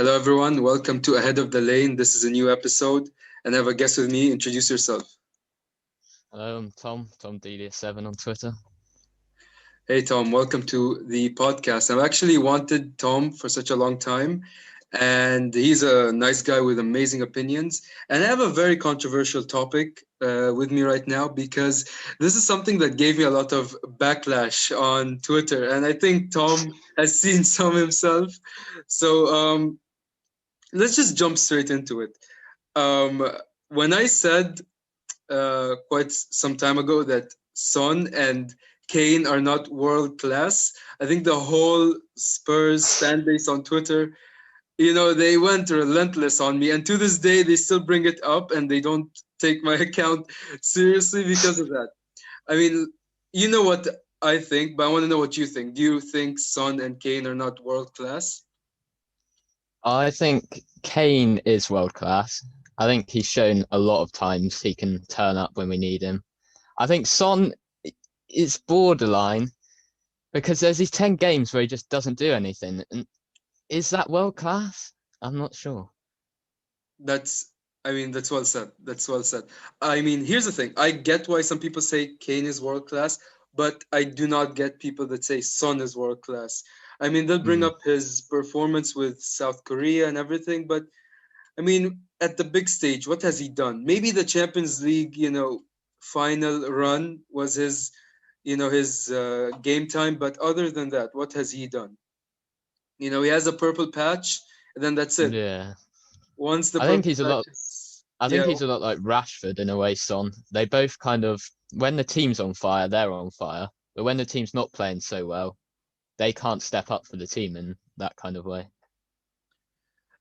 Hello, everyone. Welcome to Ahead of the Lane. This is a new episode, and I have a guest with me. Introduce yourself. Hello, I'm Tom DD7 on Twitter. Hey, Tom. Welcome to the podcast. I've actually wanted Tom for such a long time, and he's a nice guy with amazing opinions. And I have a very controversial topic with me right now because this is something that gave me a lot of backlash on Twitter, and I think Tom has seen some himself. So let's just jump straight into it. Um, when I said quite some time ago that Son and Kane are not world class, I think the whole Spurs fan base on Twitter, they went relentless on me. And to this day, they still bring it up and they don't take my account seriously because of that. I mean, you know what I think, but I want to know what you think. Do you think Son and Kane are not world class? I think Kane is world class. I think he's shown a lot of times he can turn up when we need him. I think Son is borderline because there's these 10 games where he just doesn't do anything. And is that world class? I'm not sure. That's well said. That's well said. I mean, here's the thing. I get why some people say Kane is world class, but I do not get people that say Son is world class. I mean, they'll bring Mm. up his performance with South Korea and everything, but I mean, at the big stage, what has he done? Maybe the Champions League, final run was his game time, but other than that, what has he done? He has a purple patch, and then that's it. Yeah. Once the I think purple he's a patch lot is, I yeah, think he's a lot like Rashford in a way, Son. They both kind of when the team's on fire, they're on fire. But when the team's not playing so well, they can't step up for the team in that kind of way.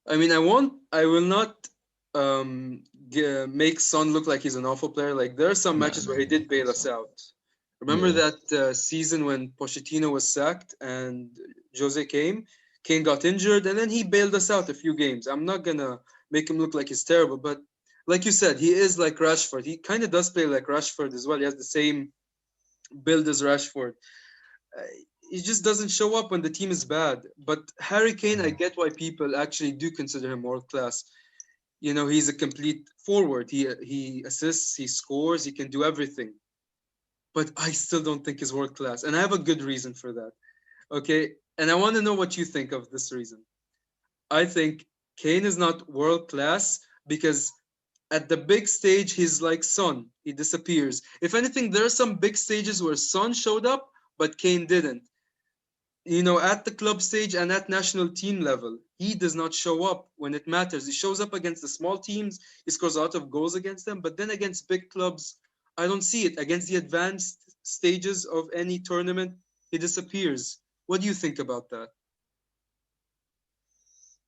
I mean, I will not make Son look like he's an awful player. Like there are some No, matches no, where he did of bail course us not. out. Remember Yeah. that season when Pochettino was sacked and Jose came? Kane got injured, and then he bailed us out a few games. I'm not gonna make him look like he's terrible, but like you said, he is like Rashford. He kind of does play like Rashford as well. He has the same build as Rashford. Uh, he just doesn't show up when the team is bad. But Harry Kane, I Mm. get why people actually do consider him world class. He's a complete forward. He assists, he scores, he can do everything. But I still don't think he's world class, and I have a good reason for that. Okay, and I want to know what you think of this reason. I think Kane is not world class because at the big stage he's like Son. He disappears. If anything, there are some big stages where Son showed up, but Kane didn't. At the club stage and at national team level, he does not show up when it matters. He shows up against the small teams, he scores a lot of goals against them, but then against big clubs, I don't see it. Against the advanced stages of any tournament, he disappears. What do you think about that?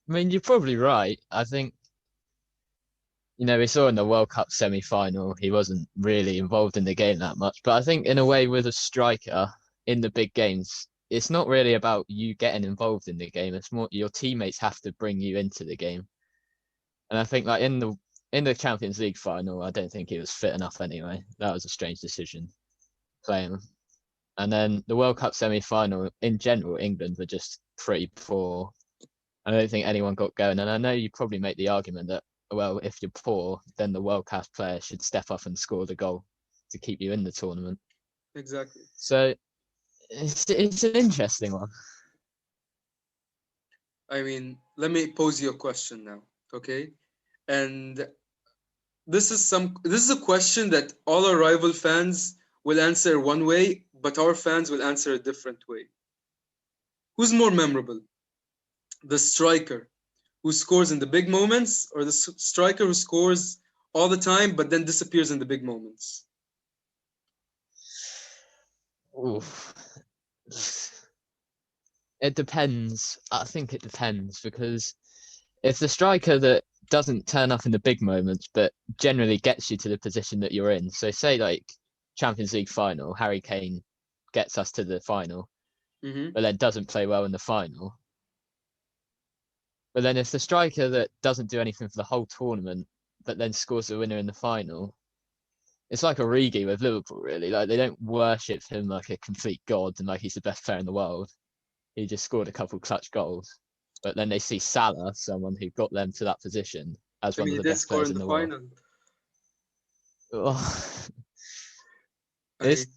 I mean, you're probably right. I think, we saw in the World Cup semi-final, he wasn't really involved in the game that much. But I think in a way with a striker in the big games, it's not really about you getting involved in the game. It's more your teammates have to bring you into the game. And I think like in the Champions League final, I don't think he was fit enough anyway. That was a strange decision playing him. And then the World Cup semi-final, in general, England were just pretty poor. I don't think anyone got going. And I know you probably make the argument that, well, if you're poor, then the world class player should step up and score the goal to keep you in the tournament. Exactly. So it's an interesting one. I mean, let me pose you a question now, okay? And this is a question that all our rival fans will answer one way, but our fans will answer a different way. Who's more memorable? The striker who scores in the big moments, or the striker who scores all the time but then disappears in the big moments? Oof. It depends. I think it depends because if the striker that doesn't turn up in the big moments but generally gets you to the position that you're in, so say like Champions League final, Harry Kane gets us to the final, Mm-hmm. but then doesn't play well in the final. But then if the striker that doesn't do anything for the whole tournament but then scores the winner in the final, it's like Origi with Liverpool, really. Like they don't worship him like a complete god and like he's the best player in the world. He just scored a couple clutch goals. But then they see Salah, someone who got them to that position, as I one mean, of he the did best score players in in the the world. final. I It's mean,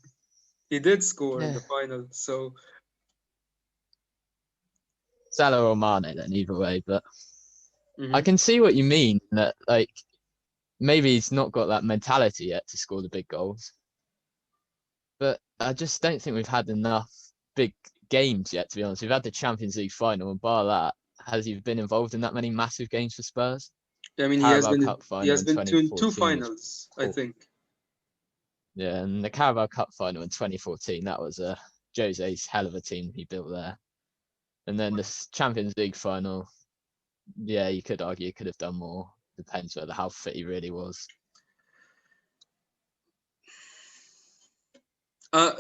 he did score in yeah, the final. So, Salah or Mane then, either way. But I mhm. can see what you mean, that like maybe he's not got that mentality yet to score the big goals. But I just don't think we've had enough big games yet, to be honest. We've had the Champions League final, and bar that, has he been involved in that many massive games for Spurs? I mean, Carabao Cup he final has in been to in two 2014 was finals, I poor. think. Yeah, and the Carabao Cup final in 2014, that was Jose's hell of a team he built there. And then the Champions League final, yeah, you could argue he could have done more. Depends whether how fit he really was.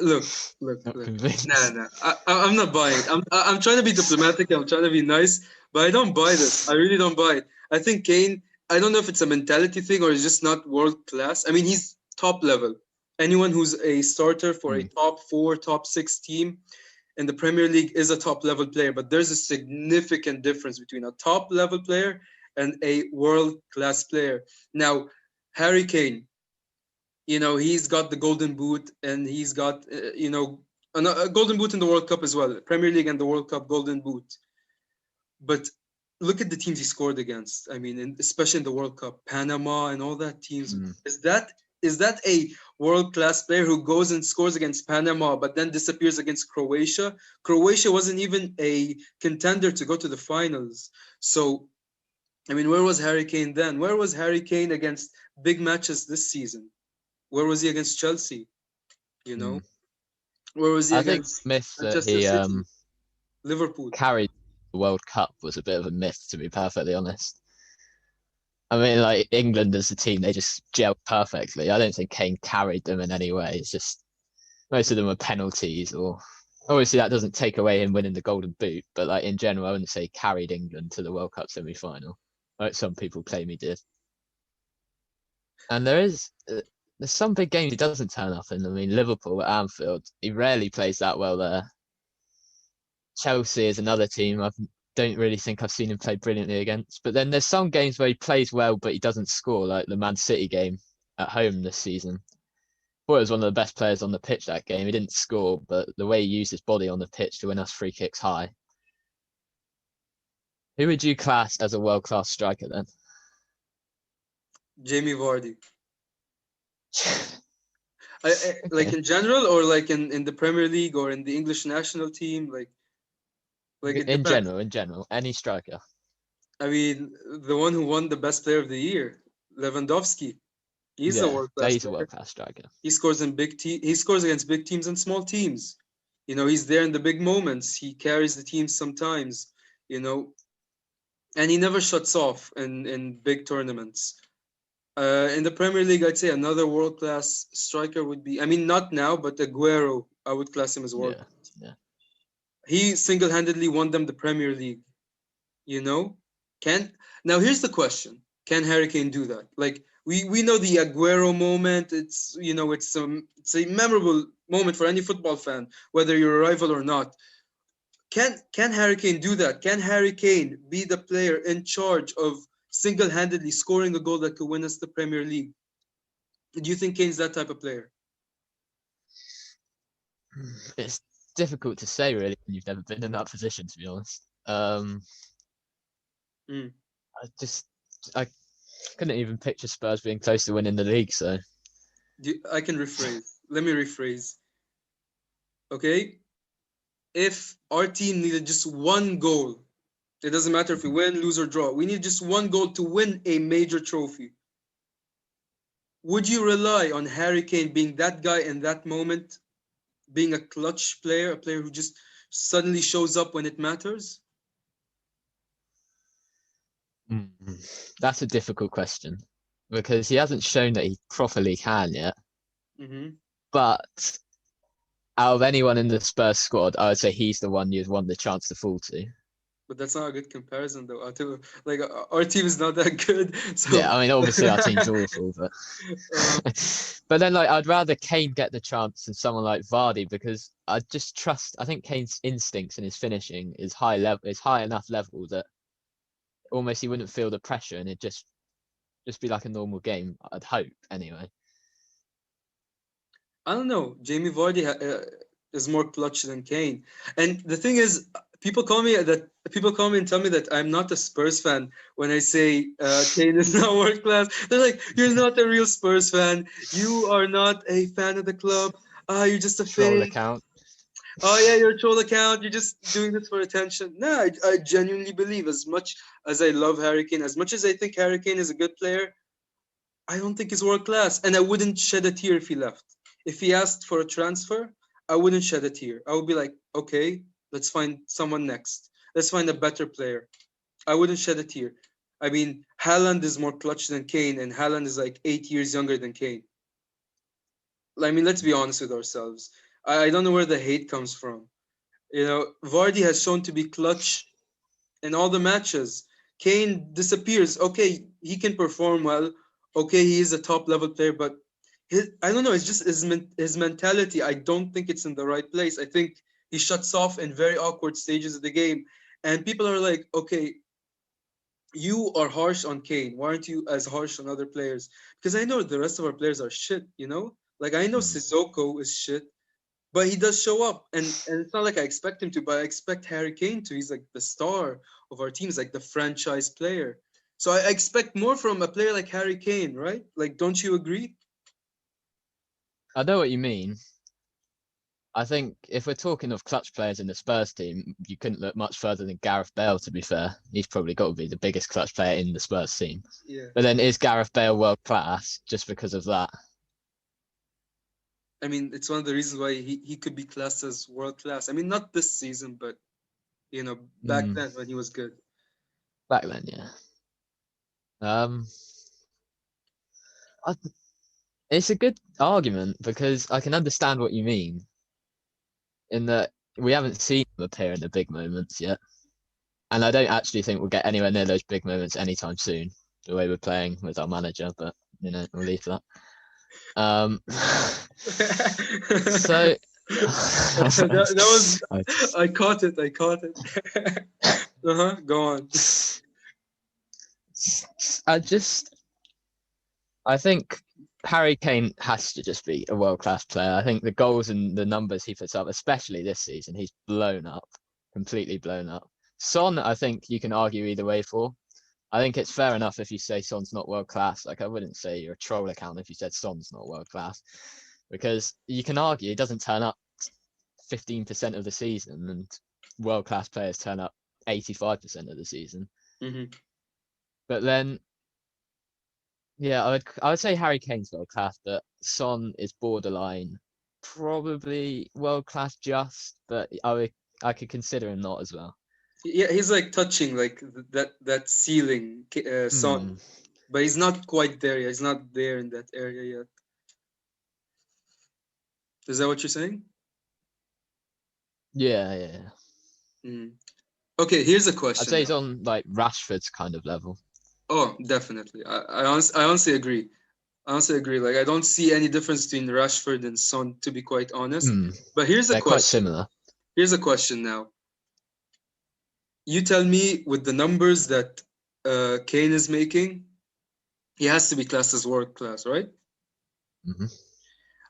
Look. Not Nah, convinced. nah. I'm not buying it. I'm trying to be diplomatic. I'm trying to be nice, but I don't buy this. I really don't buy it. I think Kane. I don't know if it's a mentality thing or he's just not world class. I mean, he's top level. Anyone who's a starter for a Hmm. top four, top six team in the Premier League is a top level player. But there's a significant difference between a top level player and a world class player. Now, Harry Kane, he's got the golden boot and he's got a golden boot in the World Cup as well, Premier League and the World Cup golden boot. But look at the teams he scored against. I mean, especially in the World Cup, Panama and all that teams. Hmm. Is that a world class player who goes and scores against Panama but then disappears against Croatia? Croatia wasn't even a contender to go to the finals. So I mean, where was Harry Kane then? Where was Harry Kane against big matches this season? Where was he against Chelsea? You Hmm. know, where was he I think against myth that Manchester he City, Liverpool? carried the World Cup was a bit of a myth, to be perfectly honest. I mean, like England as a team, they just gelled perfectly. I don't think Kane carried them in any way. It's just most of them were penalties, or obviously that doesn't take away him winning the Golden Boot, but like in general, I wouldn't say he carried England to the World Cup semi-final, like some people claim he did. And there's some big games he doesn't turn up in. I mean, Liverpool at Anfield, he rarely plays that well there. Chelsea is another team I don't really think I've seen him play brilliantly against. But then there's some games where he plays well, but he doesn't score, like the Man City game at home this season. Thought he was one of the best players on the pitch that game. He didn't score, but the way he used his body on the pitch to win us free kicks high. Who would you class as a world class striker then? Jamie Vardy. Like Okay. in general, or like in the Premier League or in the English national team. Like it depends. In general, any striker. I mean, the one who won the best player of the year, Lewandowski. He's a Yeah, world class he's a player. world class striker. He scores against big teams and small teams. He's there in the big moments. He carries the team sometimes. You know, and he never shuts off in big tournaments. In the Premier League, I'd say another world class striker would be. I mean, not now, but Aguero. I would class him as world. Yeah, yeah. He single handedly won them the Premier League. You know, can now here's the question: Can Harry Kane do that? Like we know the Aguero moment. It's a memorable moment for any football fan, whether you're a rival or not. Can Harry Kane do that? Can Harry Kane be the player in charge of single-handedly scoring a goal that could win us the Premier League? Do you think Kane's that type of player? It's difficult to say really when you've never been in that position, to be honest. Mm. I couldn't even picture Spurs being close to winning the league. So I can rephrase. Let me rephrase. Okay, if our team needed just one goal, it doesn't matter if we win, lose, or draw. We need just one goal to win a major trophy. Would you rely on Harry Kane being that guy in that moment, being a clutch player, a player who just suddenly shows up when it matters? that's a difficult question because he hasn't shown that he properly can yet. Mm-hmm. But out of anyone in the Spurs squad, I would say he's the one you'd want the chance to fall to. But that's not a good comparison, though. Like our team is not that good, so. Yeah, I mean, obviously our team's awful, but uh, but then like I'd rather Kane get the chance than someone like Vardy because I just trust. I think Kane's instincts and his finishing is high enough level that almost he wouldn't feel the pressure and it'd just be like a normal game. I'd hope anyway. I don't know. Jamie Vardy is more clutch than Kane, and the thing is, people call me and tell me that I'm not a Spurs fan when I say Kane is not world class. They're like, "You're not a real Spurs fan. You are not a fan of the club. Ah, you're just a Troll fake. account. Oh yeah, you're a troll account. You're just doing this for attention." No, I genuinely believe as much as I love Harry Kane, as much as I think Harry Kane is a good player, I don't think he's world class, and I wouldn't shed a tear if he left. If he asked for a transfer, I wouldn't shed a tear. I would be like, okay, let's find someone next. Let's find a better player. I wouldn't shed a tear. I mean, Haaland is more clutch than Kane, and Haaland is like 8 years younger than Kane. I mean, let's be honest with ourselves. I don't know where the hate comes from. Vardy has shown to be clutch in all the matches. Kane disappears. Okay, he can perform well. Okay, he is a top level player, but I don't know. It's just his mentality. I don't think it's in the right place. I think he shuts off in very awkward stages of the game, and people are like, okay, you are harsh on Kane. Why aren't you as harsh on other players? Because I know the rest of our players are shit. Like I know Hmm. Sissoko is shit, but he does show up, and it's not like I expect him to, but I expect Harry Kane to. He's like the star of our team. He's like the franchise player. So I expect more from a player like Harry Kane, right? Like, don't you agree? I know what you mean. I think if we're talking of clutch players in the Spurs team, you couldn't look much further than Gareth Bale, to be fair. He's probably got to be the biggest clutch player in the Spurs team. Yeah. But then is Gareth Bale world class just because of that? I mean, it's one of the reasons why he could be classed as world class. I mean, not this season, but back Mm, then when he was good. back then, yeah. Um, I, it's a good argument because I can understand what you mean in that we haven't seen him appear in the big moments yet. And I don't actually think we'll get anywhere near those big moments anytime soon, the way we're playing with our manager, but we'll leave that. So That was I just I caught it. I caught it. Uh-huh. Go on. I just I think Harry Kane has to just be a world class player. I think the goals and the numbers he puts up, especially this season, he's blown up, completely blown up. Son, I think you can argue either way for. I think it's fair enough if you say Son's not world class. Like I wouldn't say you're a troll account if you said Son's not world class, because you can argue he doesn't turn up 15% of the season, and world class players turn up 85% of the season. Hmm. But then, yeah, I would say Harry Kane's world class, but Son is borderline, probably world class just, but I could consider him not as well. Yeah, he's like touching like that ceiling, Son, Hmm. but he's not quite there yet. He's not there in that area yet. Is that what you're saying? Yeah, yeah. Mm. Okay, here's a I'd question say he's now. on like Rashford's kind of level. Oh, definitely. I honestly agree. I honestly agree. Like, I don't see any difference between Rashford and Son, to be quite honest. Hmm. But here's a They're quite question. similar. Here's a question now. You tell me with the numbers that Kane is making, he has to be classed as world class, right? Hmm.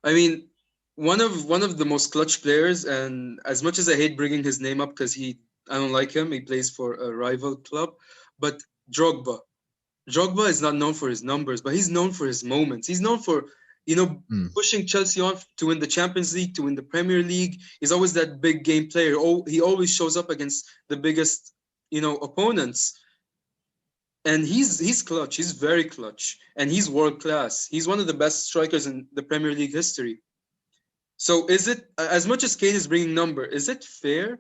I mean, one of the most clutch players, and as much as I hate bringing his name up because I don't like him. He plays for a rival club, but Drogba. Drogba is not known for his numbers, but he's known for his moments. He's known for, Mm. pushing Chelsea on to win the Champions League, to win the Premier League. He's always that big game player. Oh, he always shows up against the biggest, opponents. And he's clutch. He's very clutch, and he's world class. He's one of the best strikers in the Premier League history. So is it, as much as Kane is bringing number, is it fair,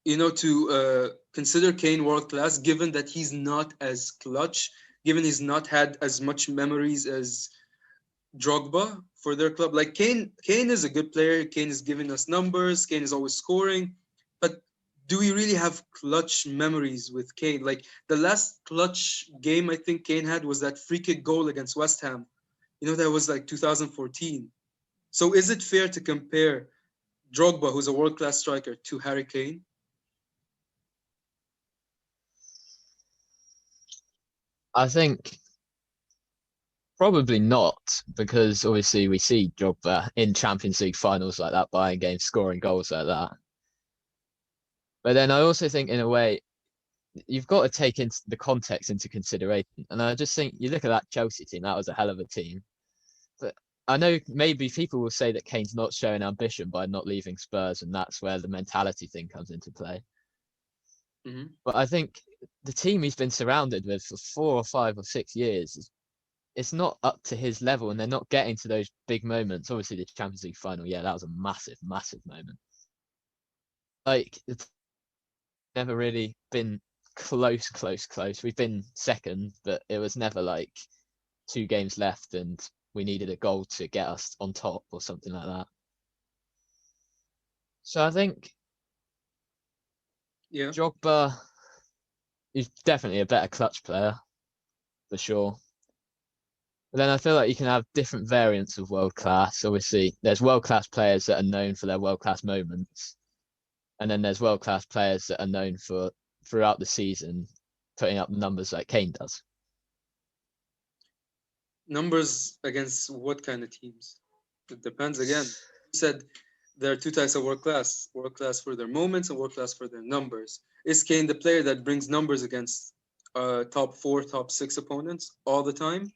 to consider Kane world class, given that he's not as clutch, given he's not had as much memories as Drogba for their club? Like Kane is a good player. Kane is giving us numbers. Kane is always scoring, but do we really have clutch memories with Kane? Like the last clutch game I think Kane had was that free kick goal against West Ham. You know, that was like 2014. So is it fair to compare Drogba, who's a world class striker, to Harry Kane? I think probably not, because obviously we see Drogba in Champions League finals like that, Bayern games, scoring goals like that. But then I also think, in a way, you've got to take into the context into consideration. And I just think you look at that Chelsea team, that was a hell of a team. But I know maybe people will say that Kane's not showing ambition by not leaving Spurs, and that's where the mentality thing comes into play. Mm-hmm. But I think the team he's been surrounded with for 4 or 5 or 6 years, it's not up to his level, and they're not getting to those big moments. Obviously, the Champions League final, yeah, that was a massive, massive moment. Like, it's never really been close. We've been second, but it was never like 2 games left and we needed a goal to get us on top or something like that. So I think Yeah. Drogba is definitely a better clutch player, for sure. But then I feel like you can have different variants of world class. Obviously, there's world class players that are known for their world class moments, and then there's world class players that are known for throughout the season putting up numbers like Kane does. Numbers against what kind of teams? It depends again. You said there are two types of world class for their moments and world class for their numbers. Is Kane the player that brings numbers against top four, top six opponents all the time?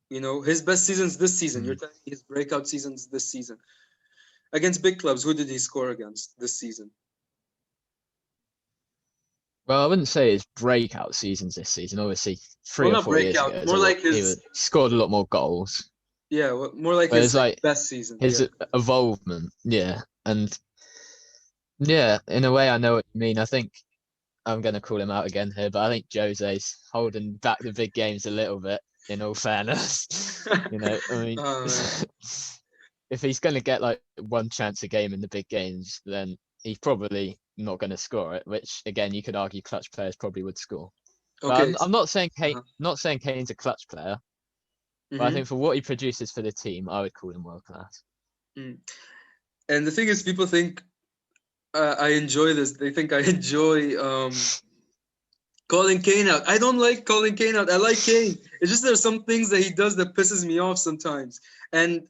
You know, his best seasons this season. You're Hmm. telling me his breakout seasons this season. Against big clubs, who did he score against this season? Well, I wouldn't say his breakout seasons this season. Obviously, Well, three or not four years ago, breakout, it was more a lot. like He his, scored a lot more goals, yeah, more like but his it's like like best season. his Yeah. evolvement, yeah, and yeah, in a way, I know what you mean. I think I'm going to call him out again here, but I think Jose's holding back the big games a little bit. In all fairness, I mean, Oh man. if he's going to get like one chance a game in the big games, then he's probably not going to score it. Which again, you could argue clutch players probably would score. But Okay. I'm not saying Kane, Uh-huh. not saying Kane's a clutch player, but I Mm-hmm. think for what he produces for the team, I would call him world class. Mm. And the thing is, people think I enjoy this. They think I enjoy calling Kane out. I don't like calling Kane out. I like Kane. It's just there's some things that he does that pisses me off sometimes. And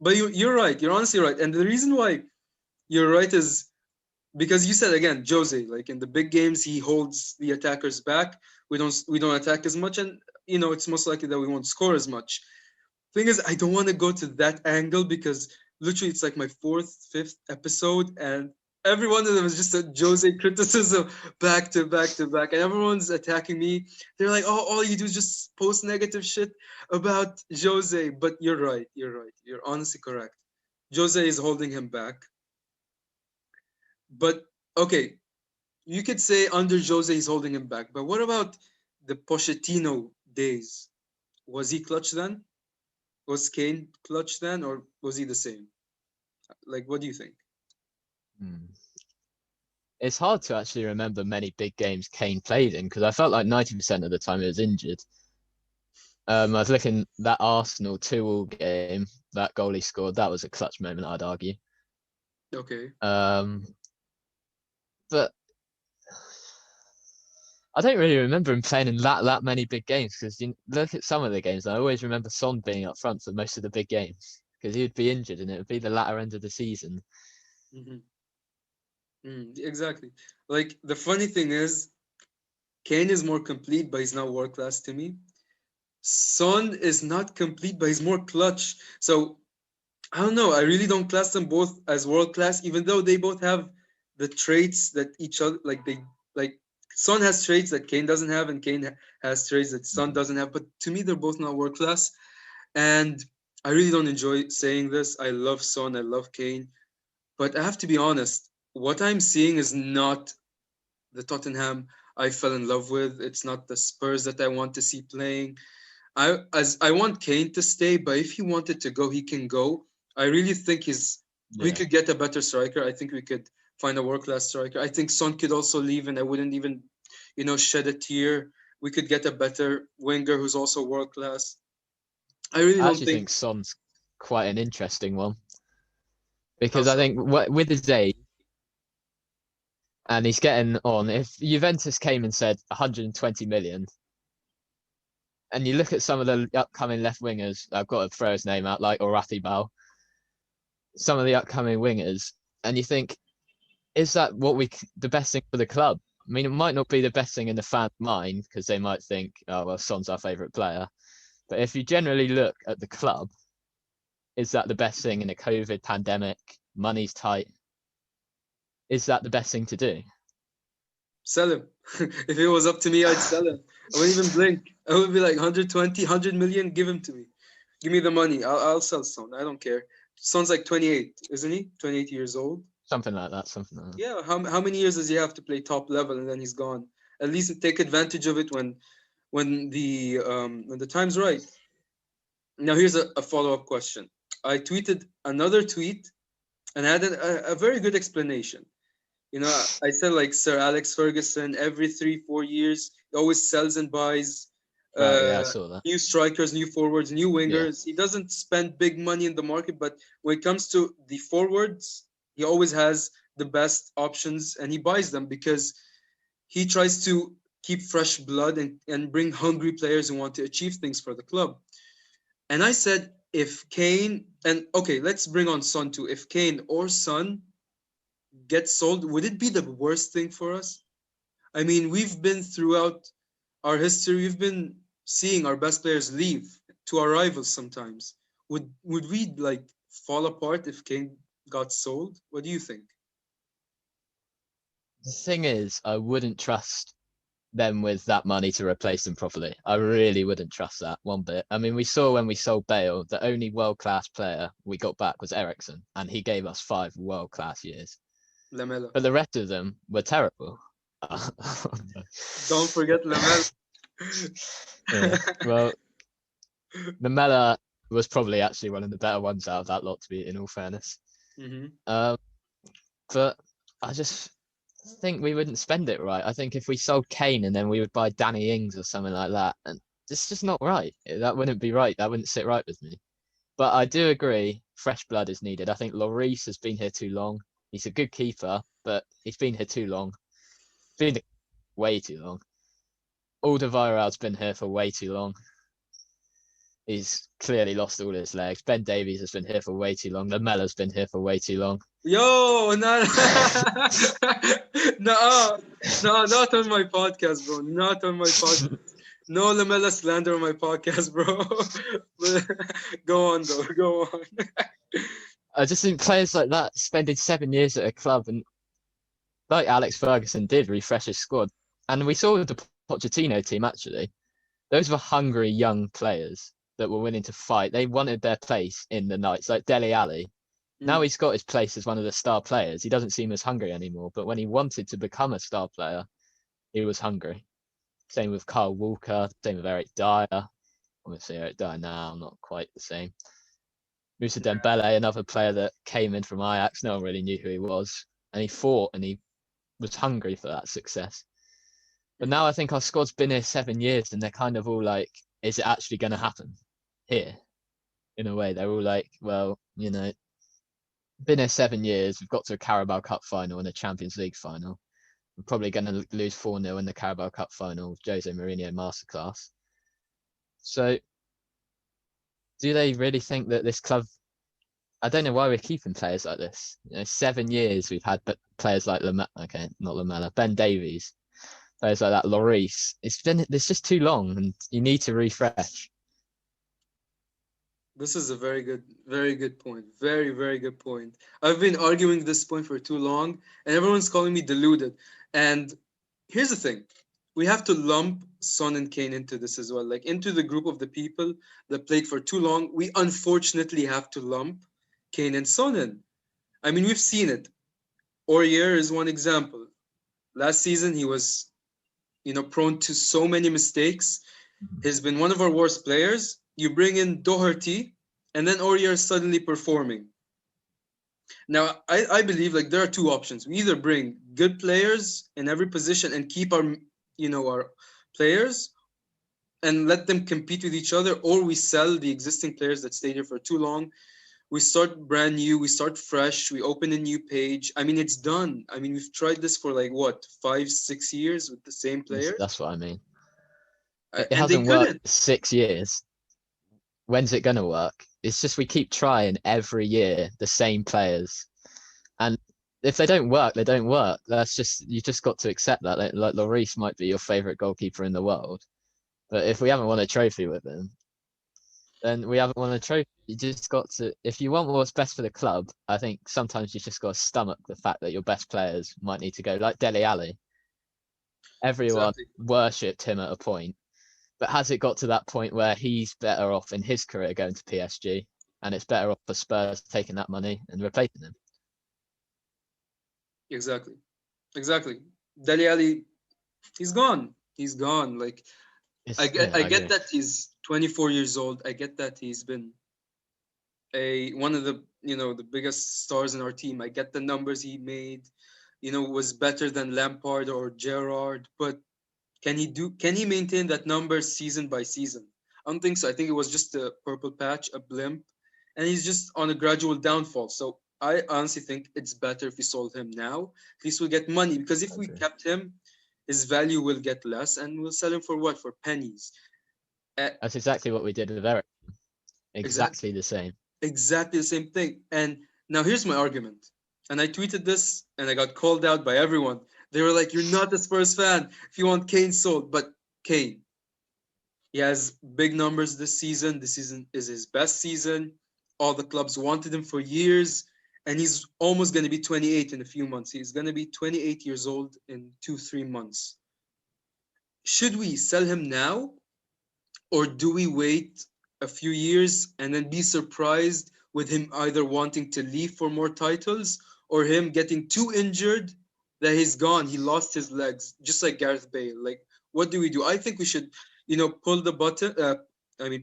but you're right. You're honestly right. And the reason why you're right is because you said again, Jose. Like in the big games, he holds the attackers back. We don't attack as much, and it's most likely that we won't score as much. Thing is, I don't want to go to that angle because literally it's like my fourth, fifth episode, and every one of them is just a Jose criticism back to back to back, and everyone's attacking me. They're like, "Oh, all you do is just post negative shit about Jose." But you're right. You're right. You're honestly correct. Jose is holding him back. But okay, you could say under Jose he's holding him back. But what about the Pochettino days? Was he clutch then? Was Kane clutch then, or was he the same? Like, what do you think? Hmm. It's hard to actually remember many big games Kane played in because I felt like 90% of the time he was injured. I was looking that Arsenal 2-2 game, that goal he scored, that was a clutch moment, I'd argue. Okay. Um, but I don't really remember him playing in that many big games because you look at some of the games. I always remember Son being up front for most of the big games because he would be injured and it would be the latter end of the season. Hmm. Exactly. Like the funny thing is, Kane is more complete, but he's not world class to me. Son is not complete, but he's more clutch. So I don't know. I really don't class them both as world class, even though they both have the traits that each other like. Son has traits that Kane doesn't have, and Kane has traits that Son Mm. doesn't have. But to me, they're both not world class. And I really don't enjoy saying this. I love Son. I love Kane. But I have to be honest. What I'm seeing is not the Tottenham I fell in love with. It's not the Spurs that I want to see playing. I want Kane to stay, but if he wanted to go, he can go. I really think we Yeah. could get a better striker. I think we could find a world-class striker. I think Son could also leave, and I wouldn't even, shed a tear. We could get a better winger who's also world-class. I really I don't actually think. think Son's quite an interesting one How because I so? think with his age and he's getting on, if Juventus came and said 120 million, and you look at some of the upcoming left wingers, I've got to throw his name out, like Oratibal, some of the upcoming wingers, and you think, is that the best thing for the club? I mean, it might not be the best thing in the fan mind because they might think, oh, well, Son's our favourite player. But if you generally look at the club, is that the best thing in a COVID pandemic? Money's tight. Is that the best thing to do? Sell him. If it was up to me, I'd sell him. I wouldn't even blink. I would be like 120, 100 million, give him to me. Give me the money. I'll sell Son. I don't care. Son's like 28, isn't he? 28 years old. Something like that. Something like that. Yeah, how many years does he have to play top level and then he's gone? At least take advantage of it when the time's right. Now here's a follow-up question. I tweeted another tweet and I had a very good explanation. I said like Sir Alex Ferguson every 3-4 years he always sells and buys Right. Yeah, I uh, saw that. new strikers, new forwards, new Yeah. wingers. He doesn't spend big money in the market, but when it comes to the forwards, he always has the best options and he buys them because he tries to keep fresh blood and bring hungry players who want to achieve things for the club. And I said, if Kane, and okay, let's bring on Son too. If Kane or Son get sold, would it be the worst thing for us? I mean, we've been throughout our history, we've been seeing our best players leave to our rivals sometimes. Would we like fall apart if Kane got sold? What do you think? The thing is, I wouldn't trust them with that money to replace them properly. I really wouldn't trust that one bit. I mean, we saw when we sold Bale, the only world-class player we got back was Ericsson, and he gave us 5 world-class years. Lamela. But the rest of them were terrible. Don't forget Lamela. Yeah. Well, Lamela was probably actually one of the better ones out of that lot, to be in all fairness. Mm-hmm. But I just think we wouldn't spend it right. I think if we sold Kane and then we would buy Danny Ings or something like that, and it's just not right. That wouldn't be right. That wouldn't sit right with me. But I do agree, fresh blood is needed. I think Lloris has been here too long. He's a good keeper, but he's been here too long. Been way too long. Alderweireld's been here for way too long. He's clearly lost all his legs. Ben Davies has been here for way too long. Lamela's been here for way too long. Yo, no, no, no, not on my podcast, bro. Not on my podcast. No Lamela slander on my podcast, bro. Go on, though. Go on. I just think players like that spending 7 years at a club and like Alex Ferguson did refresh his squad. And we saw with the Pochettino team, actually, those were hungry young players that were willing to fight. They wanted their place in the Knights, like Dele Alli. Now he's got his place as one of the star players. He doesn't seem as hungry anymore. But when he wanted to become a star player, he was hungry. Same with Kyle Walker, same with Eric Dyer. Obviously, Eric Dyer now, not quite the same. Moussa Dembele, another player that came in from Ajax. No one really knew who he was. And he fought and he was hungry for that success. But now I think our squad's been here 7 years and they're kind of all like, is it actually going to happen here? In a way, they're all like, well, been here 7 years. We've got to a Carabao Cup final and a Champions League final. We're probably going to lose 4-0 in the Carabao Cup final. Jose Mourinho masterclass. So, do they really think that this club? I don't know why we're keeping players like this. 7 years we've had players like Lamela, Ben Davies, players like that, Lloris. It's just too long, and you need to refresh. This is a very good point. Very, very good point. I've been arguing this point for too long, and everyone's calling me deluded. And here's the thing. We have to lump Son and Kane into this as well. Like, into the group of the people that played for too long, we unfortunately have to lump Kane and Son in. I mean, we've seen it. Aurier is one example. Last season, he was, prone to so many mistakes. He's been one of our worst players. You bring in Doherty, and then Aurier is suddenly performing. Now, I believe like there are two options. We either bring good players in every position and keep our players and let them compete with each other, or we sell the existing players that stayed here for too long. We start brand new, we start fresh, we open a new page. I mean, it's done. I mean, we've tried this for like what, 5, 6 years with the same players, That's what I mean. It and they hasn't worked couldn't. 6 years. When's it gonna work? It's just we keep trying every year the same players, and if they don't work, they don't work. That's just you just got to accept that. Like Lloris might be your favorite goalkeeper in the world, but if we haven't won a trophy with him, then we haven't won a trophy. You just got to, if you want what's best for the club, I think sometimes you just got to stomach the fact that your best players might need to go. Like Dele Alli, everyone Exactly. worshipped him at a point, but has it got to that point where he's better off in his career going to PSG, and it's better off for Spurs taking that money and replacing him? Exactly. Exactly. Dali Ali, he's gone. He's gone. Like Yeah, I I get agree. that he's 24 years old. I get that he's been a one of the the biggest stars in our team. I get the numbers he made. Was better than Lampard or Gerrard, but can he maintain that number season by season? I don't think so. I think it was just a purple patch, a blimp, and he's just on a gradual downfall. So I honestly think it's better if we sold him now. At least we'll get money, because if I we agree. kept him, his value will get less, and we'll sell him for what? For pennies. Uh, That's exactly what we did with Eric. exactly, Exactly the same. exactly the same thing. And now here's my argument. And I tweeted this, and I got called out by everyone. They were like, "You're not a Spurs fan if you want Kane sold." But Kane, he has big numbers this season. This season is his best season. All the clubs wanted him for years, and he's almost going to be 28 in a few months. He's going to be 28 years old in 2, 3 months. Should we sell him now, or do we wait a few years and then be surprised with him either wanting to leave for more titles, or him getting too injured that he's gone? He lost his legs, just like Gareth Bale. Like, what do we do? I think we should, pull the button.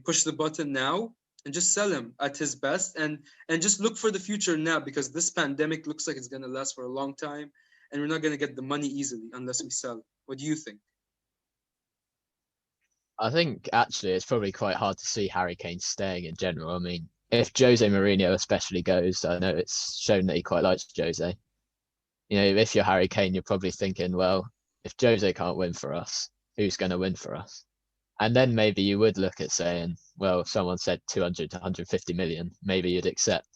Push the button now and just sell him at his best, and just look for the future now, because this pandemic looks like it's gonna last for a long time, and we're not gonna get the money easily unless we sell. What do you think? I think actually it's probably quite hard to see Harry Kane staying in general. I mean, if Jose Mourinho especially goes, I know it's shown that he quite likes Jose. If you're Harry Kane, you're probably thinking, well, if Jose can't win for us, who's going to win for us? And then maybe you would look at saying, well, if someone said 200 to 150 million, maybe you'd accept.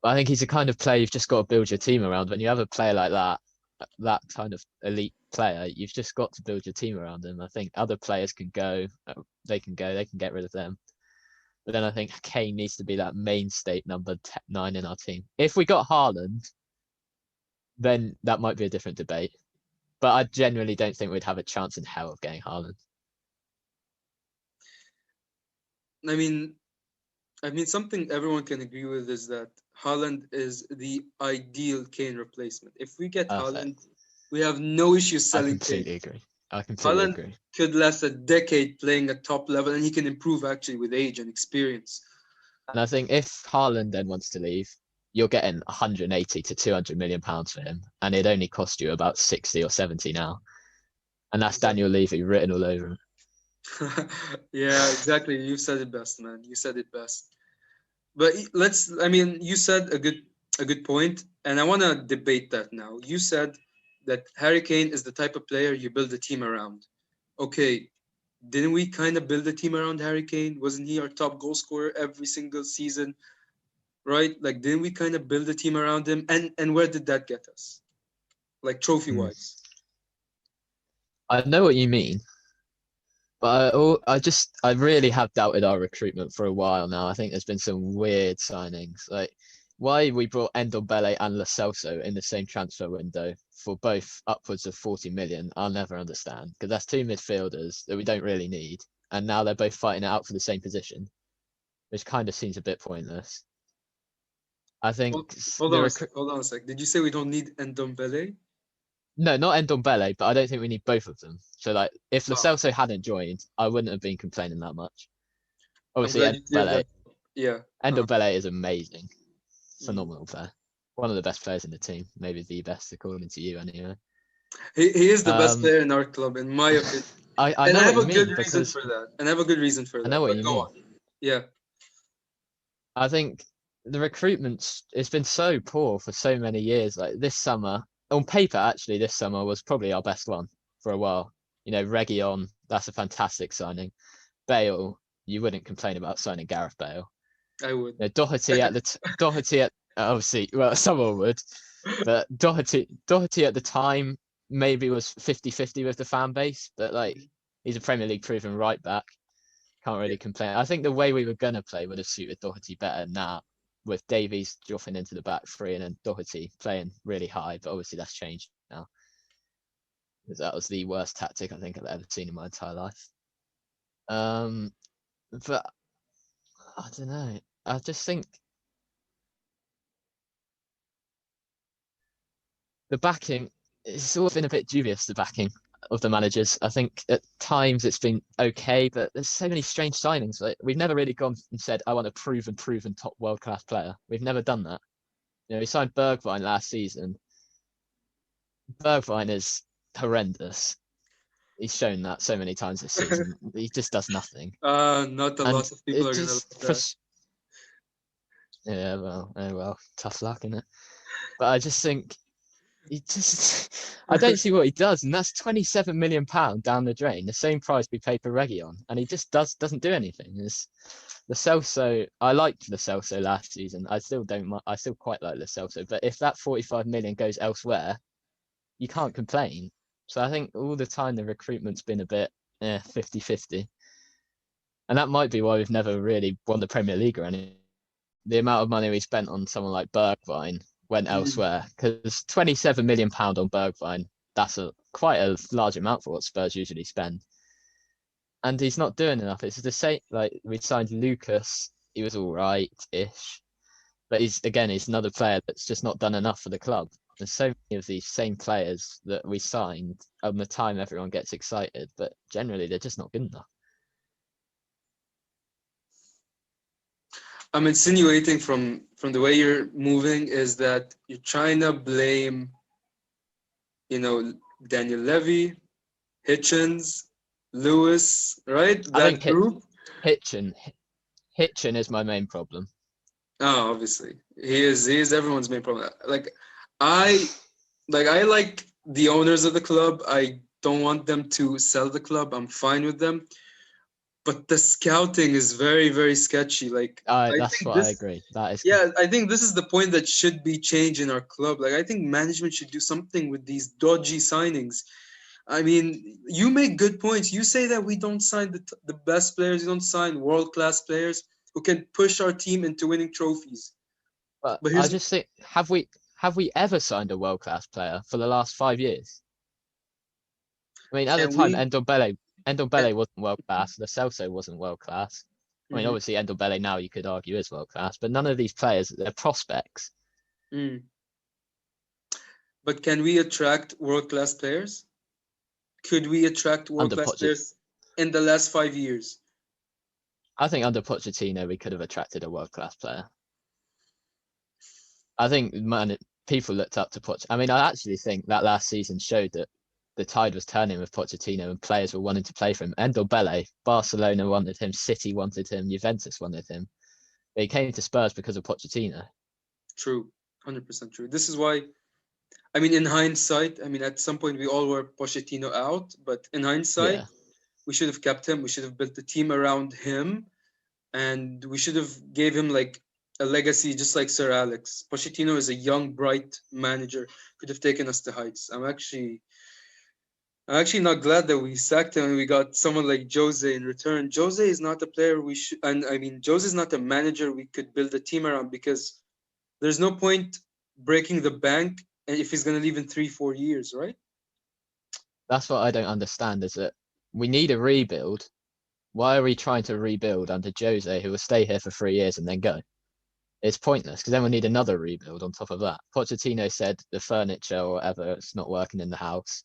But I think he's the kind of player you've just got to build your team around. When you have a player like that kind of elite player, you've just got to build your team around him. I think other players can go, they can get rid of them. But then I think Kane needs to be that mainstay number 9 in our team. If we got Haaland, then that might be a different debate. But I genuinely don't think we'd have a chance in hell of getting Haaland. I mean, something everyone can agree with is that Haaland is the ideal Kane replacement. If we get Perfect. Haaland, we have no issues I selling Kane. completely agree. I completely Haaland agree. could last a decade playing at top level, and he can improve actually with age and experience. And I think if Haaland then wants to leave, you're getting 180 to 200 million pounds for him, and it only cost you about 60 or 70 now. And that's Exactly. Daniel Levy written all over him. Yeah, exactly. You said it best, man. You said it best. But you said a good point, and I want to debate that now. You said that Harry Kane is the type of player you build a team around. Okay, didn't we kind of build a team around Harry Kane? Wasn't he our top goal scorer every single season? Right? Like, didn't we kind of build a team around him? And where did that get us? Like, trophy Hmm. wise. I know what you mean, but I really have doubted our recruitment for a while now. I think there's been some weird signings, like why we brought Ndombele and Lo Celso in the same transfer window for both upwards of 40 million. I'll never understand, because that's two midfielders that we don't really need, and now they're both fighting it out for the same position, which kind of seems a bit pointless. I think Hold, hold the on a recruit. sec. Hold on a sec. Did you say we don't need Ndombele? No, not Ndombele, but I don't think we need both of them. So like, if Lo Oh, Celso hadn't joined, I wouldn't have been complaining that much. I'm Obviously, glad you cleared that up. Yeah. Ndombele is amazing. Mm. phenomenal player. One of the best players in the team, maybe the best according to you anyway. He is the best Um, player in our club, in my opinion. I And I know what have you a good mean reason because for that. And I have a good reason for I that. know what But you go mean. on. Yeah. I think the recruitment's it's been so poor for so many years. Like this summer, on paper, actually, this summer was probably our best one for a while. You know, Reguilon, that's a fantastic signing. Bale, you wouldn't complain about signing Gareth Bale. I would. You know, Doherty at obviously, well, someone would, but Doherty at the time maybe was 50-50 with the fan base, but like he's a Premier League proven right back. Can't Yeah. really complain. I think the way we were gonna play would have suited Doherty better now, with Davies dropping into the back three and then Doherty playing really high. But obviously that's changed now because that was the worst tactic I think I've ever seen in my entire life. Um, but I don't know. I just think the backing it's sort of been a bit dubious. The backing of the managers. I think at times it's been okay, but there's so many strange signings. Like we've never really gone and said, "I want a proven top world class player." We've never done that. You know, we signed Bergwijn last season. Bergwijn is horrendous. He's shown that so many times this season. He just does nothing, Not a and lot of people it are gonna just like that. yeah, well, oh well, tough luck, isn't it? But I just think he just I don't see what he does, and that's £27 million down the drain, the same price we paid for Reguilon, and he just doesn't do anything. It's the Celso. I liked the Celso last season. I still don't. I still quite like the Celso, but if that 45 million goes elsewhere, you can't complain. So I think all the time the recruitment's been a bit 50-50. And that might be why we've never really won the Premier League or anything. The amount of money we spent on someone like Bergwijn went Mm. elsewhere because £27 million on Bergwijn, that's quite a large amount for what Spurs usually spend. And he's not doing enough. It's the same, like we signed Lucas, he was all right-ish. But he's another player that's just not done enough for the club. There's so many of these same players that we signed on the time everyone gets excited, but generally they're just not good enough. I'm insinuating from the way you're moving is that you're trying to blame, you know, Daniel Levy, Hitchens, Lewis, right? I think That group. Hitchen Hitchen is my main problem. Oh, obviously, he is everyone's main problem. I I like the owners of the club. I don't want them to sell the club. I'm fine with them. But the scouting is very, very sketchy. I That's think what I this, agree. That is yeah, I think this is the point that should be changed in our club. Like, I think management should do something with these dodgy signings. I mean, you make good points. You say that we don't sign the best players, we don't sign world class players who can push our team into winning trophies. But But I here's, just think have we ever signed a world class player for the last 5 years? I mean, at the and time, we, Ndombele wasn't world class. The Celso wasn't world class. I mean, Mhm, obviously, Ndombele now you could argue is world class, but none of these players, they're prospects. mm. But can we attract world class players? Could we attract world Under class Pochettino, players in the last 5 years? I think under Pochettino we could have attracted a world class player. I think people looked up to Poch. I mean, I actually think that last season showed that the tide was turning with Pochettino and players were wanting to play for him. Ndombele, Barcelona wanted him, City wanted him, Juventus wanted him. But he came to Spurs because of Pochettino. True, 100% true. This is why, I mean, in hindsight, I mean, at some point we all were Pochettino out, but in hindsight, Yeah, we should have kept him. We should have built the team around him, and we should have gave him like a legacy, just like Sir Alex. Pochettino is a young, bright manager, could have taken us to heights. I'm actually not glad that we sacked him and we got someone like Jose in return. Jose is not a player we should, and I mean, Jose is not a manager we could build a team around because there's no point breaking the bank if he's going to leave in 3-4 years, right? that's what I don't understand is that we need a rebuild. Why are we trying to rebuild under Jose, who will stay here for 3 years and then go? It's pointless because then we need another rebuild on top of that. Pochettino said the furniture or whatever, it's not working in the house.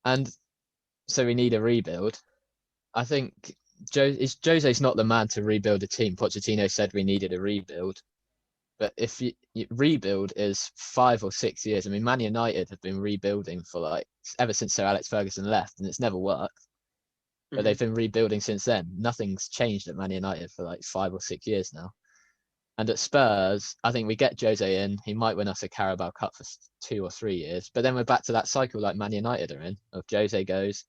And so we need a rebuild. I think Jose's not the man to rebuild a team. Pochettino said we needed a rebuild. But if you rebuild is 5 or 6 years. I mean, Man United have been rebuilding for like ever since Sir Alex Ferguson left, and it's never worked. But Hmm. they've been rebuilding since then. Nothing's changed at Man United for like 5 or 6 years now. And at Spurs, I think we get Jose in. He might win us a Carabao Cup for 2 or 3 years. But then we're back to that cycle like Man United are in, of Jose goes,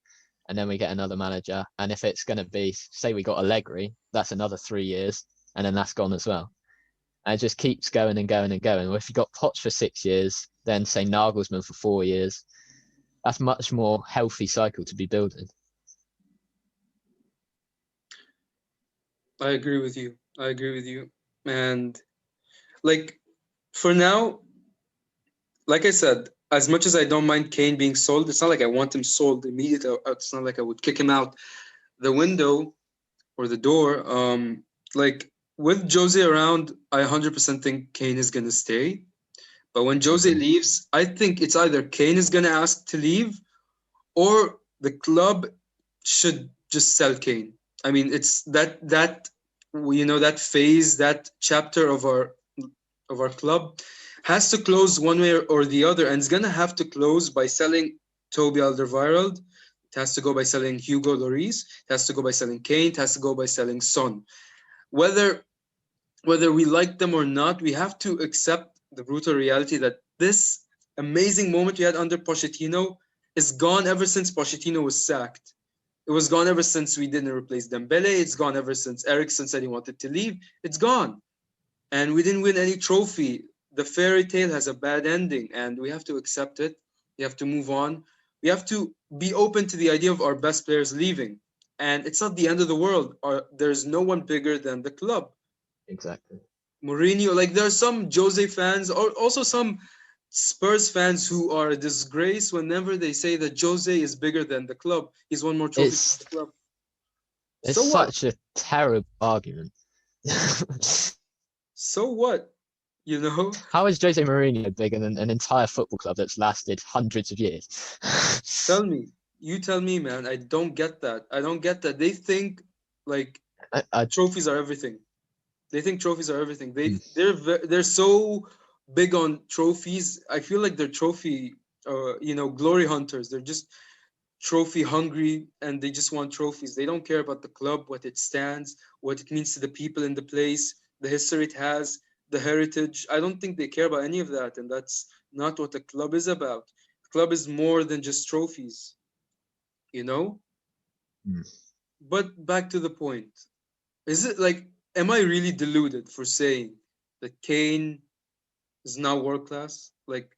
and then we get another manager. And if it's going to be, say we got Allegri, that's another 3 years, and then that's gone as well. And it just keeps going and going and going. Well, if you got Poch for 6 years, then say Nagelsmann for 4 years, that's much more healthy cycle to be building. I agree with you. I agree with you. And like for now, like I said, as much as I don't mind Kane being sold, it's not like I want him sold immediately. It's not like I would kick him out the window or the door. Like with Jose around, I 100% think Kane is gonna stay. But when Jose Mhm. leaves, I think it's either Kane is gonna ask to leave or the club should just sell Kane. I mean, it's that that phase, that chapter of our club has to close one way or the other, and it's gonna have to close by selling Toby Alderweireld. It has to go by selling Hugo Lloris. It has to go by selling Kane. It has to go by selling Son. Whether whether we like them or not, we have to accept the brutal reality that this amazing moment we had under Pochettino is gone ever since Pochettino was sacked. It was gone ever since we didn't replace Dembele. It's gone ever since Ericsson said he wanted to leave. It's gone. And we didn't win any trophy. The fairy tale has a bad ending, and we have to accept it. We have to move on. We have to be open to the idea of our best players leaving. And it's not the end of the world. There's no one bigger than the club. Exactly. Mourinho, like there are some Jose fans or also some Spurs fans who are a disgrace whenever they say that Jose is bigger than the club. He's won more trophies than It's the club. it's So what? such a terrible argument. So what? You know? How is Jose Mourinho bigger than an entire football club that's lasted hundreds of years? Tell me. You tell me, man. I don't get that. I don't get that. They think like I, trophies are everything. They think trophies are everything. mm, They're so big on trophies. I feel like they're trophy glory hunters. They're just trophy hungry and they just want trophies. They don't care about the club, what it stands, what it means to the people in the place, the history it has, the heritage. I don't think they care about any of that, and that's not what the club is about. The club is more than just trophies, you know? mm. But back to the point. Is it like am I really deluded for saying that Kane is now world class? Like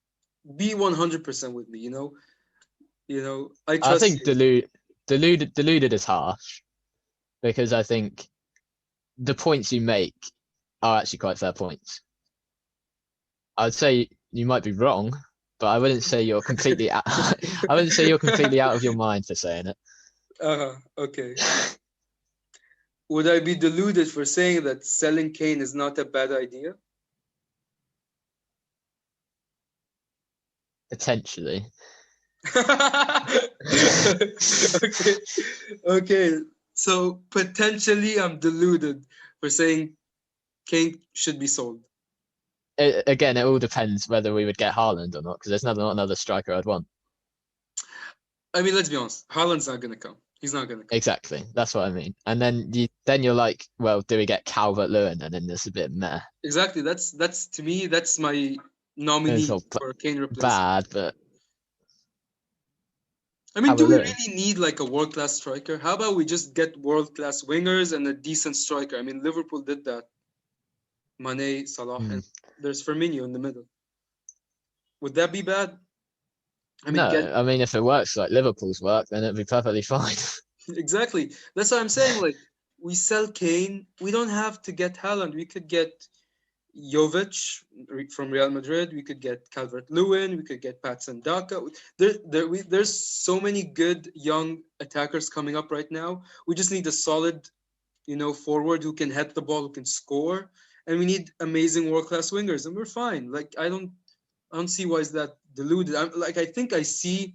be 100% with me, you know? I I trust think you. deluded is harsh because I think the points you make are actually quite fair points. I'd say you might be wrong, but I wouldn't say you're completely out, I wouldn't say you're completely out of your mind for saying it. Okay. Would I be deluded for saying that selling Kane is not a bad idea? Potentially. Okay. Okay. So potentially I'm deluded for saying Kane should be sold. Again, it all depends whether we would get Haaland or not, because there's not another striker I'd want. I mean, let's be honest. Haaland's not gonna come. He's not gonna come. Exactly, that's what I mean. And then you're like, well, do we get Calvert Lewin? And then there's a bit meh. Exactly. That's to me. That's my It's nominee not for Kane replacement. bad, but I mean, do Calvert we Lewin. really need like a world class striker? How about we just get world class wingers and a decent striker? I mean, Liverpool did that. Mane, Salah, and Hmm. there's Firmino in the middle. Would that be bad? I mean, get No, I mean if it works like Liverpool's work, then it'd be perfectly fine. exactly. That's what I'm saying. Like, we sell Kane. We don't have to get Haaland. We could get Jovic from Real Madrid. We could get Calvert Lewin. We could get Patson Daka. There's so many good young attackers coming up right now. We just need a solid, forward who can head the ball, who can score, and we need amazing world class wingers, and we're fine. Like I don't see why is that deluded. I think I see.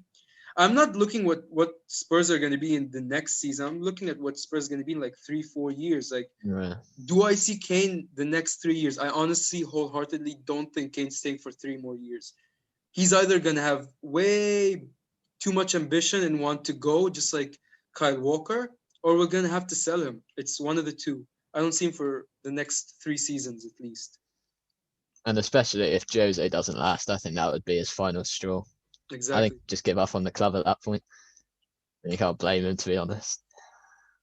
I'm not looking what Spurs are going to be in the next season. I'm looking at what Spurs are going to be in like 3 4 years. Like, Yeah. do I see Kane the next 3 years? I honestly, wholeheartedly don't think Kane's staying for 3 more years. He's either going to have way too much ambition and want to go, just like Kyle Walker, or we're going to have to sell him. It's one of the two. I don't see him for the next 3 seasons at least. And especially if Jose doesn't last, I think that would be his final straw. I think Exactly. just give up on the club at that point. You can't blame him, to be honest.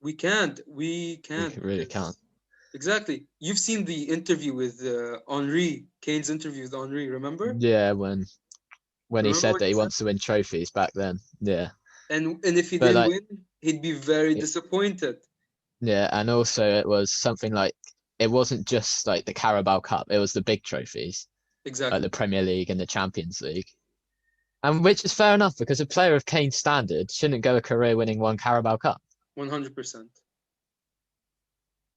We can't. We You can't really can't. because exactly. You've seen the interview with Henri, Kane's interview with Henri. Remember? Yeah, when he Remember said what that he he said? wants to win trophies back then. Yeah. And if he But didn't like win, he'd be very disappointed. yeah, and also it was something like it wasn't just like the Carabao Cup, it was the big trophies, like Exactly. the Premier League and the Champions League. And which is fair enough because a player of Kane's standard shouldn't go a career winning one Carabao Cup. 100%.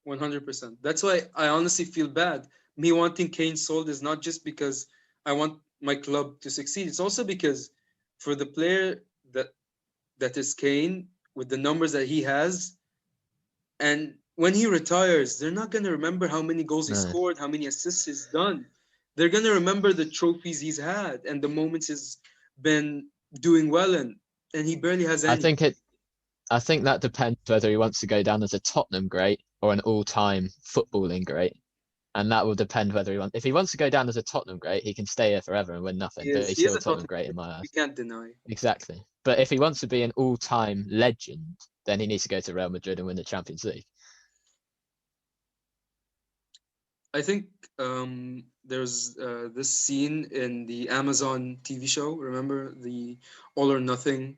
100%. That's why I honestly feel bad. Me wanting Kane sold is not just because I want my club to succeed. It's also because for the player that is Kane with the numbers that he has, and when he retires, they're not going to remember how many goals he No. scored, how many assists he's done. They're going to remember the trophies he's had and the moments he's been doing well in, and he barely has I any. think it I think that depends whether he wants to go down as a Tottenham great or an all-time footballing great. And that will depend whether he wants. If he wants to go down as a Tottenham great, he can stay here forever and win nothing. But he's He is still a a Tottenham Tottenham great in player. my We eyes. can't deny. Exactly. But if he wants to be an all-time legend, then he needs to go to Real Madrid and win the Champions League. I think there's this scene in the Amazon TV show. Remember the All or Nothing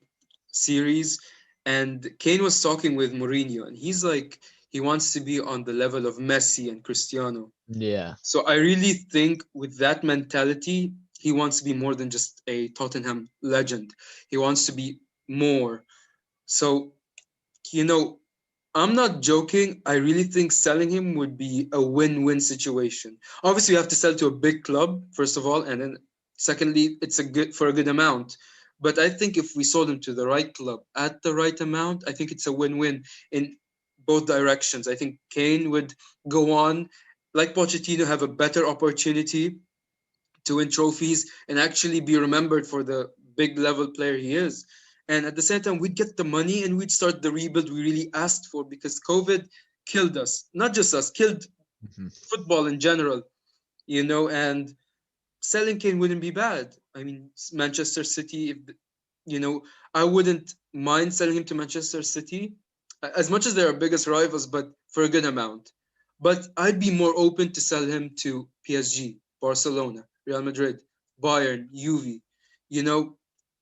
series? And Kane was talking with Mourinho, and he's like, he wants to be on the level of Messi and Cristiano. Yeah. So I really think with that mentality, he wants to be more than just a Tottenham legend. He wants to be more. So, you know, I'm not joking. I really think selling him would be a win-win situation. Obviously, you have to sell to a big club first of all, and then secondly, it's a good amount. But I think if we sold him to the right club at the right amount, I think it's a win-win in both directions. I think Kane would go on, like Pochettino, have a better opportunity to win trophies and actually be remembered for the big level player he is. And at the same time, we'd get the money and we'd start the rebuild we really asked for because COVID killed us, not just us, killed Mhm. football in general, and selling Kane wouldn't be bad. I mean, Manchester City, if, you know, I wouldn't mind selling him to Manchester City as much as they're our biggest rivals, but for a good amount. But I'd be more open to sell him to PSG, Barcelona, Real Madrid, Bayern, Juve. You know,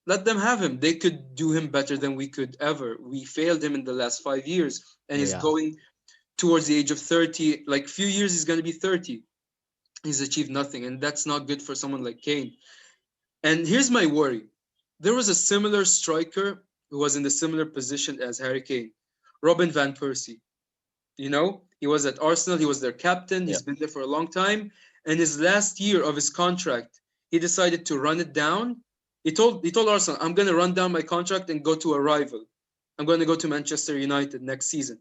let them have him. They could do him better than we could ever. We failed him in the last 5 years, and he's Yeah. going towards the age of 30. Like few years, he's going to be 30. He's achieved nothing, and that's not good for someone like Kane. And here's my worry. There was a similar striker who was in the similar position as Harry Kane, Robin van Persie. He was at Arsenal, he was their captain, Yeah. he's been there for a long time. And his last year of his contract, he decided to run it down. He told Arsenal, I'm gonna run down my contract and go to a rival. I'm gonna go to Manchester United next season.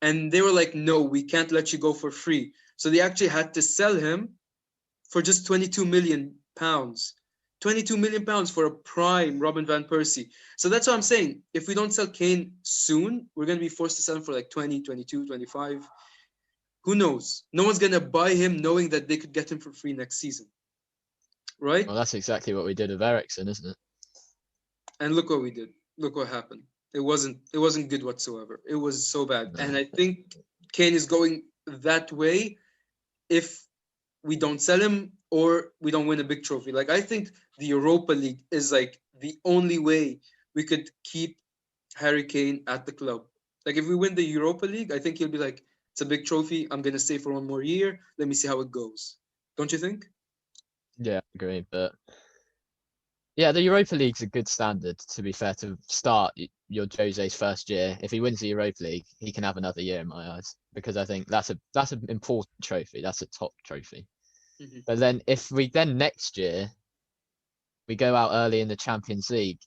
And they were like, no, we can't let you go for free. So they actually had to sell him for just 22 million pounds. 22 million pounds for a prime Robin van Persie. So that's what I'm saying. If we don't sell Kane soon, we're going to be forced to sell him for like 20, 22, 25. Who knows? No one's going to buy him knowing that they could get him for free next season, right? Well, that's exactly what we did with Ericsson, isn't it? And look what we did. Look what happened. It wasn't good whatsoever. It was so bad. And No. I think Kane is going that way if we don't sell him or we don't win a big trophy. Like I think the Europa League is like the only way we could keep Harry Kane at the club. Like if we win the Europa League, I think he'll be like, it's a big trophy. I'm gonna stay for one more year. Let me see how it goes. Don't you think? Yeah, I agree. But yeah, the Europa League's a good standard, to be fair, to start your Jose's first year. If he wins the Europa League, he can have another year in my eyes. Because I think that's an important trophy. That's a top trophy. Mm-hmm. But then if we then next year we go out early in the Champions League,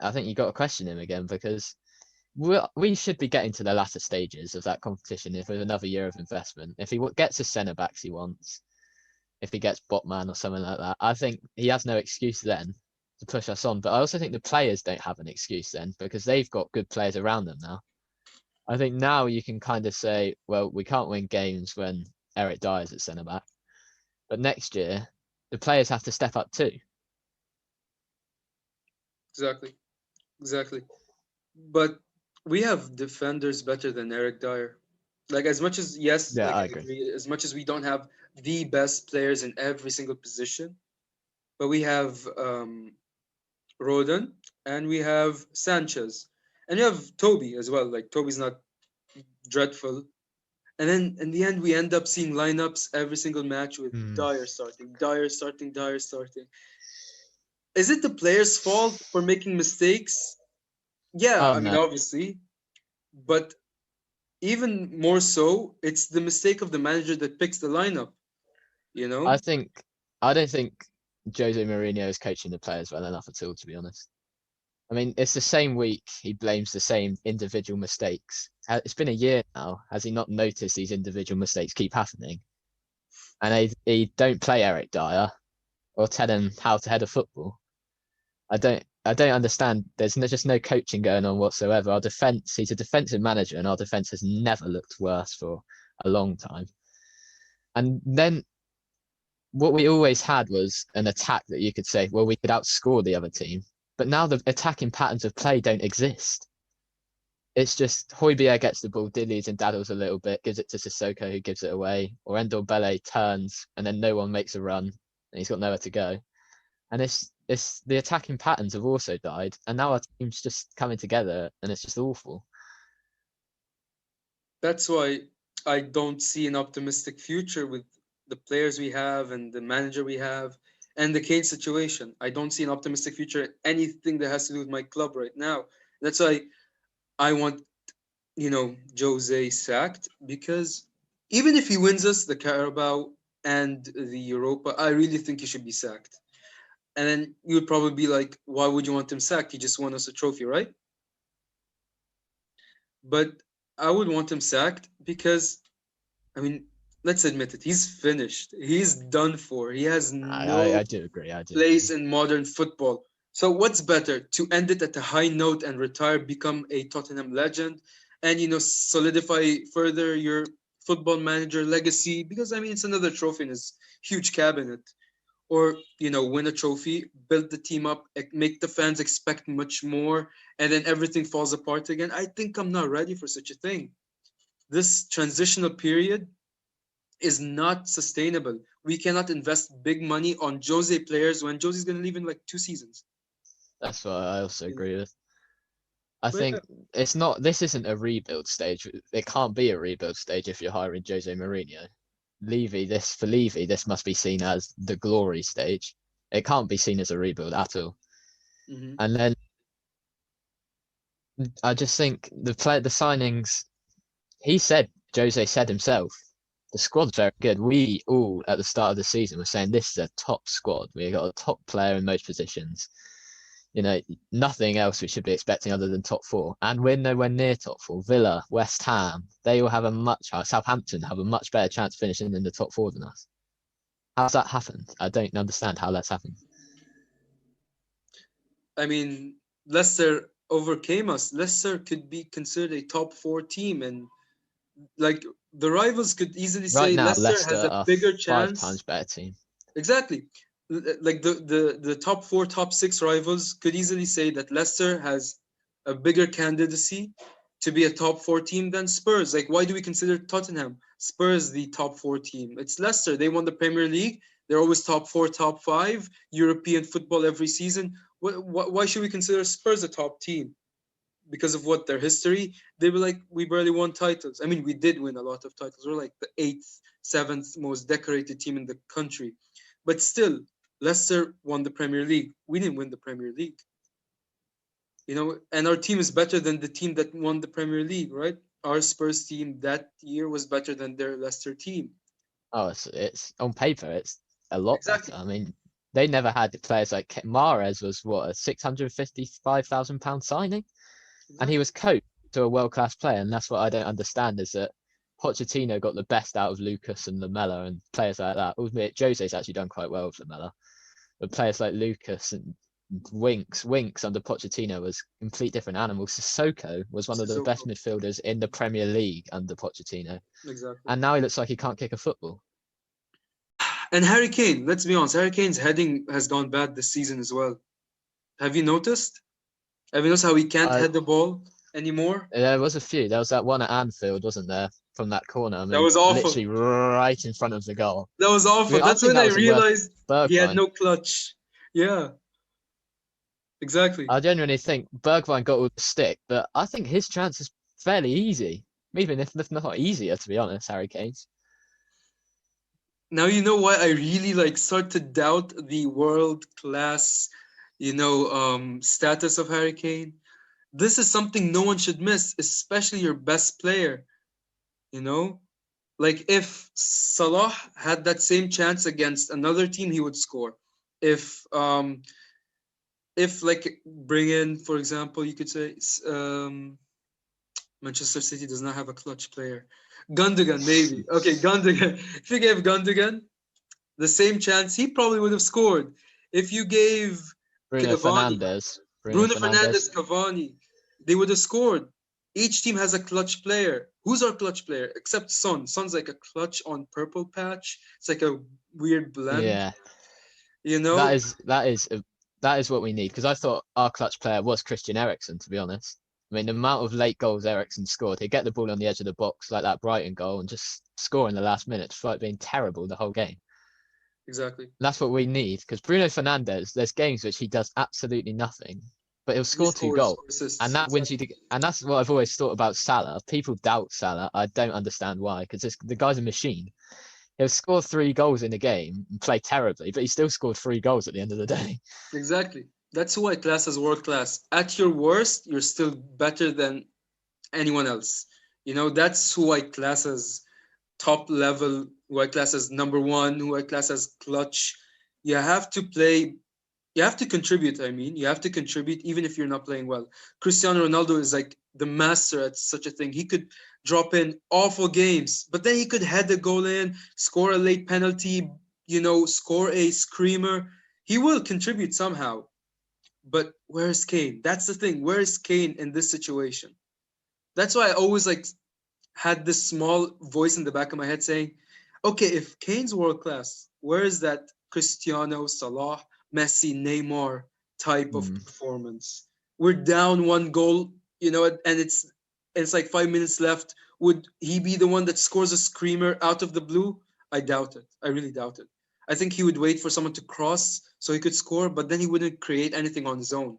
I think you got to question him again because we should be getting to the latter stages of that competition if with another year of investment. If he gets the centre backs he wants, if he gets Botman or something like that, I think he has no excuse then to push us on. But I also think the players don't have an excuse then because they've got good players around them now. I think now you can kind of say, well, we can't win games when Eric Dyer's at centre back, but next year the players have to step up too. Exactly, exactly. But we have defenders better than Eric Dyer. Like as much as yes, Yeah, like I I agree. agree, as much as we don't have the best players in every single position, but we have Roden and we have Sanchez and we have Toby as well. Like Toby's not dreadful. And then in the end, we end up seeing lineups every single match with Mm. Dyer starting, Dyer starting, Dyer starting. Is it the player's fault for making mistakes? Yeah, Oh I mean no, obviously, but even more so, it's the mistake of the manager that picks the lineup. You I know, think I don't think Jose Mourinho is coaching the players well enough at all, to be honest. I mean, it's the same week he blames the same individual mistakes. It's been a year now. Has he not noticed these individual mistakes keep happening? And he don't play Eric Dyer or tell him how to head a football. I don't understand. There's just no coaching going on whatsoever. Our defense, he's a defensive manager, and our defense has never looked worse for a long time. And then what we always had was an attack that you could say, well, we could outscore the other team. But now the attacking patterns of play don't exist. It's just Højbjerg gets the ball, dillies and daddles a little bit, gives it to Sissoko, who gives it away, or Endor Bele turns, and then no one makes a run, and he's got nowhere to go. And it's the attacking patterns have also died, and now our team's just coming together, and it's just awful. that's why I don't see an optimistic future with the players we have and the manager we have and the Kane situation. I don't see an optimistic future in anything that has to do with my club right now. That's why I want, Jose sacked because even if he wins us the Carabao and the Europa, I really think he should be sacked. And then you would probably be like, why would you want him sacked? He just won us a trophy, right? But I would want him sacked because, I mean, let's admit it, he's finished. He's done for. He has I no do agree. I do place agree. in modern football. So what's better to end it at a high note and retire, become a Tottenham legend, and solidify further your football manager legacy? Because I mean, it's another trophy in his huge cabinet. Or win a trophy, build the team up, make the fans expect much more, and then everything falls apart again. I think I'm not ready for such a thing. This transitional period is not sustainable. We cannot invest big money on Jose players when Jose's going to leave in like 2 seasons. That's what I also You know? agree with. I But yeah, think it's not. This isn't a rebuild stage. It can't be a rebuild stage if you're hiring Jose Mourinho. Levy, this must be seen as the glory stage. It can't be seen as a rebuild at all. hmm And then I just think the signings. Jose said himself, the squad's very good. We all at the start of the season were saying this is a top squad. We got a top player in most positions. Nothing else we should be expecting other than top four. And we're nowhere near top four. Villa, West Ham, they all have a much higher. Southampton have a much better chance of finishing in the top four than us. How's that happened? I don't understand how that's happened. I mean, Leicester overcame us. Leicester could be considered a top four team, and like the rivals could easily Right say now, Leicester has Leicester a are bigger five chance. times better team. Exactly. Like the top four, top six rivals could easily say that Leicester has a bigger candidacy to be a top four team than Spurs. Like, why do we consider Tottenham, Spurs the top four team? It's Leicester. They won the Premier League. They're always top four, top five, European football every season. Why should we consider Spurs a top team? Because of what their history, they were like, we barely won titles. I mean, we did win a lot of titles. We're like the eighth, seventh most decorated team in the country, but still, Leicester won the Premier League. We didn't win the Premier League, and our team is better than the team that won the Premier League, right? Our Spurs team that year was better than their Leicester team. Oh, it's on paper, it's a lot better. Exactly. I mean, they never had players like Mahrez was what, a £655,000 signing, and he Exactly. was coached to a world-class player. And that's what I don't understand is that Pochettino got the best out of Lucas and Lamella and players like that. Albeit Jose's actually done quite well with Lamella, but players like Lucas and Winks under Pochettino was a complete different animal. Sissoko was one of the best Sissoko. midfielders in the Premier League under Pochettino, Exactly. and now he looks like he can't kick a football. And Harry Kane, let's be honest, Harry Kane's heading has gone bad this season as well. Have you noticed? Have you noticed how he can't I head the ball anymore? There was a few. There was that one at Anfield, wasn't there, from that corner? I That mean, was awful. literally right in front of the goal. That was I awful. mean, I That's think when that I was the worst realized he had Bergwijn. no clutch. Yeah, exactly. I genuinely think Bergwijn got all the stick, but I think his chance is fairly easy, even if not easier, to be honest. Harry Kane's. Now you know why I really like start to doubt the world class, status of Harry Kane. This is something no one should miss, especially your best player. You know, like if Salah had that same chance against another team, he would score. If um if like bring in, for example, you could say Manchester City does not have a clutch player. Gundogan, maybe. Okay, Gundogan. If you gave Gundogan the same chance, he probably would have scored. If you gave Bruno Cavani, Fernandes. Bruno Bruno Fernandes, Fernandes. Cavani, they would have scored. Each team has a clutch player. Who's our clutch player? Except Son. Son's like a clutch on purple patch. It's like a weird blend, Yeah, you that know? is that is that is what we need. Because I thought our clutch player was Christian Eriksen, to be honest. I mean, the amount of late goals Eriksen scored, he'd get the ball on the edge of the box like that Brighton goal and just score in the last minute, despite being terrible the whole game. Exactly. That's what we need because Bruno Fernandes, there's games which he does absolutely nothing, but he'll He score two scores goals, or and assists. that wins you. Exactly. And that's what I've always thought about Salah. People doubt Salah. I don't understand why because the guy's a machine. He'll score 3 goals in a game and play terribly, but he still scored 3 goals at the end of the day. Exactly. That's who I class as world class. At your worst, you're still better than anyone else. That's who I class as top level, who I class as number one, who I class as clutch. You have to play, you have to contribute. I mean, you have to contribute even if you're not playing well. Cristiano Ronaldo is like the master at such a thing. He could drop in awful games, but then he could head the goal in, score a late penalty, score a screamer. He will contribute somehow. But where's Kane? That's the thing. Where is Kane in this situation? That's why I always like had this small voice in the back of my head saying, okay, if Kane's world class, where is that Cristiano, Salah, Messi, Neymar type of Mm. performance? We're down 1 goal, and it's like 5 minutes left. Would he be the one that scores a screamer out of the blue? I doubt it. I really doubt it. I think he would wait for someone to cross so he could score, but then he wouldn't create anything on his own,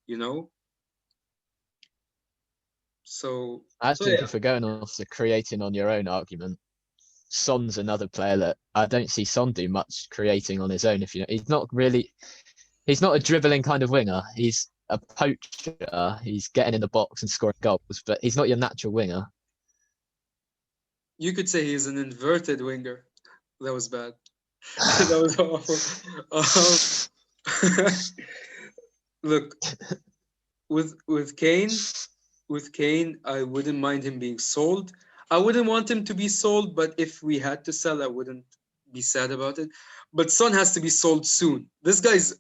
you know? I So think yeah. if we're going off the creating on your own argument, Son's another player that I don't see Son do much creating on his own. If you know, he's not a dribbling kind of winger. He's a poacher. He's getting in the box and scoring goals, but he's not your natural winger. You could say he's an inverted winger. That was bad. That was awful. Look, with Kane, I wouldn't mind him being sold. I wouldn't want him to be sold, but if we had to sell, I wouldn't be sad about it. But Son has to be sold soon. This guy's,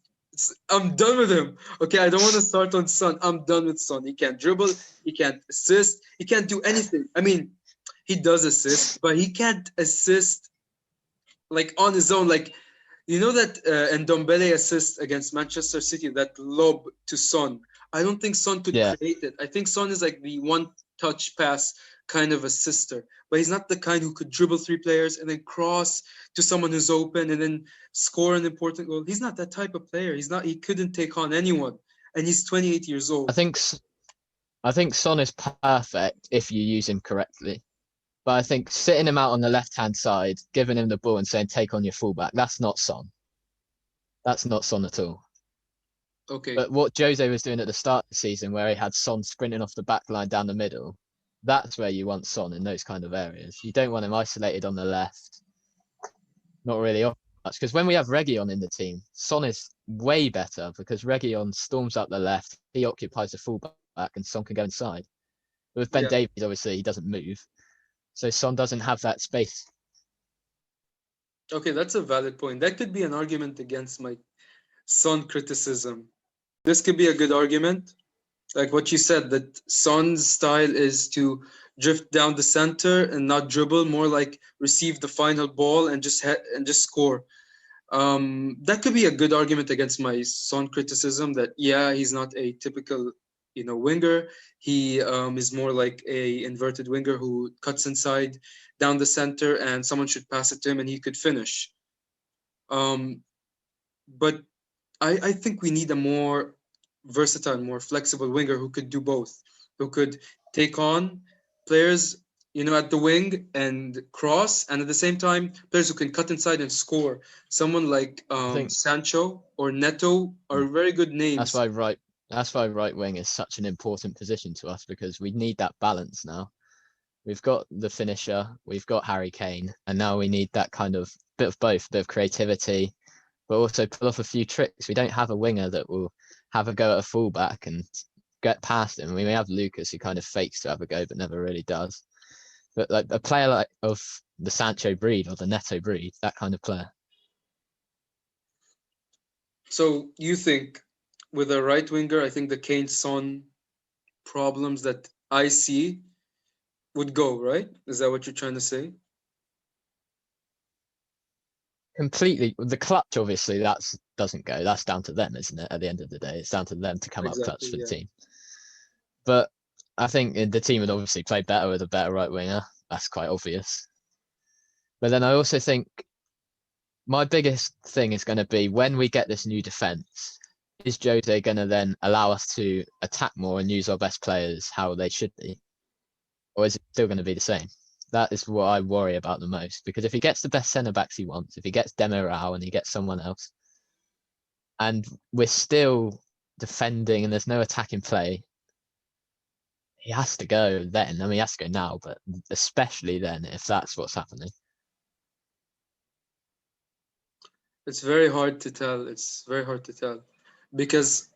I'm done with him. Okay, I don't want to start on Son. I'm done with Son. He can't dribble. He can't assist. He can't do anything. I mean, he does assist, but he can't assist like on his own. Like that Ndombele assist against Manchester City, that lob to Son. I don't think Son could Yeah, create it. I think Son is like the one touch pass kind of assister, but he's not the kind who could dribble 3 players and then cross to someone who's open and then score an important goal. He's not that type of player. He's not. He couldn't take on anyone, and he's 28 years I old. think I think Son is perfect if you use him correctly. But I think sitting him out on the left hand side, giving him the ball and saying take on your fullback, that's not Son. That's not Son at all. Okay, But what Jose was doing at the start of the season, where he had Son sprinting off the back line down the middle, that's where you want Son in those kind of areas. You don't want him isolated on the left, not really much because when we have Reguilon in the team, Son is way better because Reguilon storms up the left, he occupies the fullback, and Son can go inside. But with Ben Yeah. Davies, obviously, he doesn't move, so Son doesn't have that space. Okay, that's a valid point. That could be an argument against my Son criticism. This could be a good argument. Like what you said, that Son's style is to drift down the center and not dribble, more like receive the final ball and just score. That could be a good argument against my Son criticism that yeah, he's not a typical winger. He is more like a inverted winger who cuts inside down the center and someone should pass it to him and he could finish. Um, but I think we need a more versatile, more flexible winger who could do both, who could take on players, at the wing and cross, and at the same time, players who can cut inside and score. Someone like I think Sancho or Neto are mm, very good that's names. why right wing is such an important position to us because we need that balance now. We've got the finisher, we've got Harry Kane, and now we need that kind of bit of both, bit of creativity, but also pull off a few tricks. We don't have a winger that will have a go at a fullback and get past him. We may have Lucas who kind of fakes to have a go but never really does. But like a player like of the Sancho breed or the Neto breed, that kind of player. So you think with a right winger, I think the Kane Son problems that I see would go, right? Is that what you're trying to say? Completely the clutch, obviously, that's doesn't go. That's down to them, isn't it? At the end of the day, it's down to them to come up clutch Exactly, for the yeah. team. But I think the team would obviously play better with a better right winger. That's quite obvious. But then I also think my biggest thing is going to be when we get this new defense, is Jose going to then allow us to attack more and use our best players how they should be? Or is it still going to be the same? That is what I worry about the most. Because if he gets the best centre backs he wants, if he gets Demiral and he gets someone else, and we're still defending and there's no attacking play, he has to go then. I mean, he has to go now, but especially then if that's what's happening. It's very hard to tell. It's very hard to tell because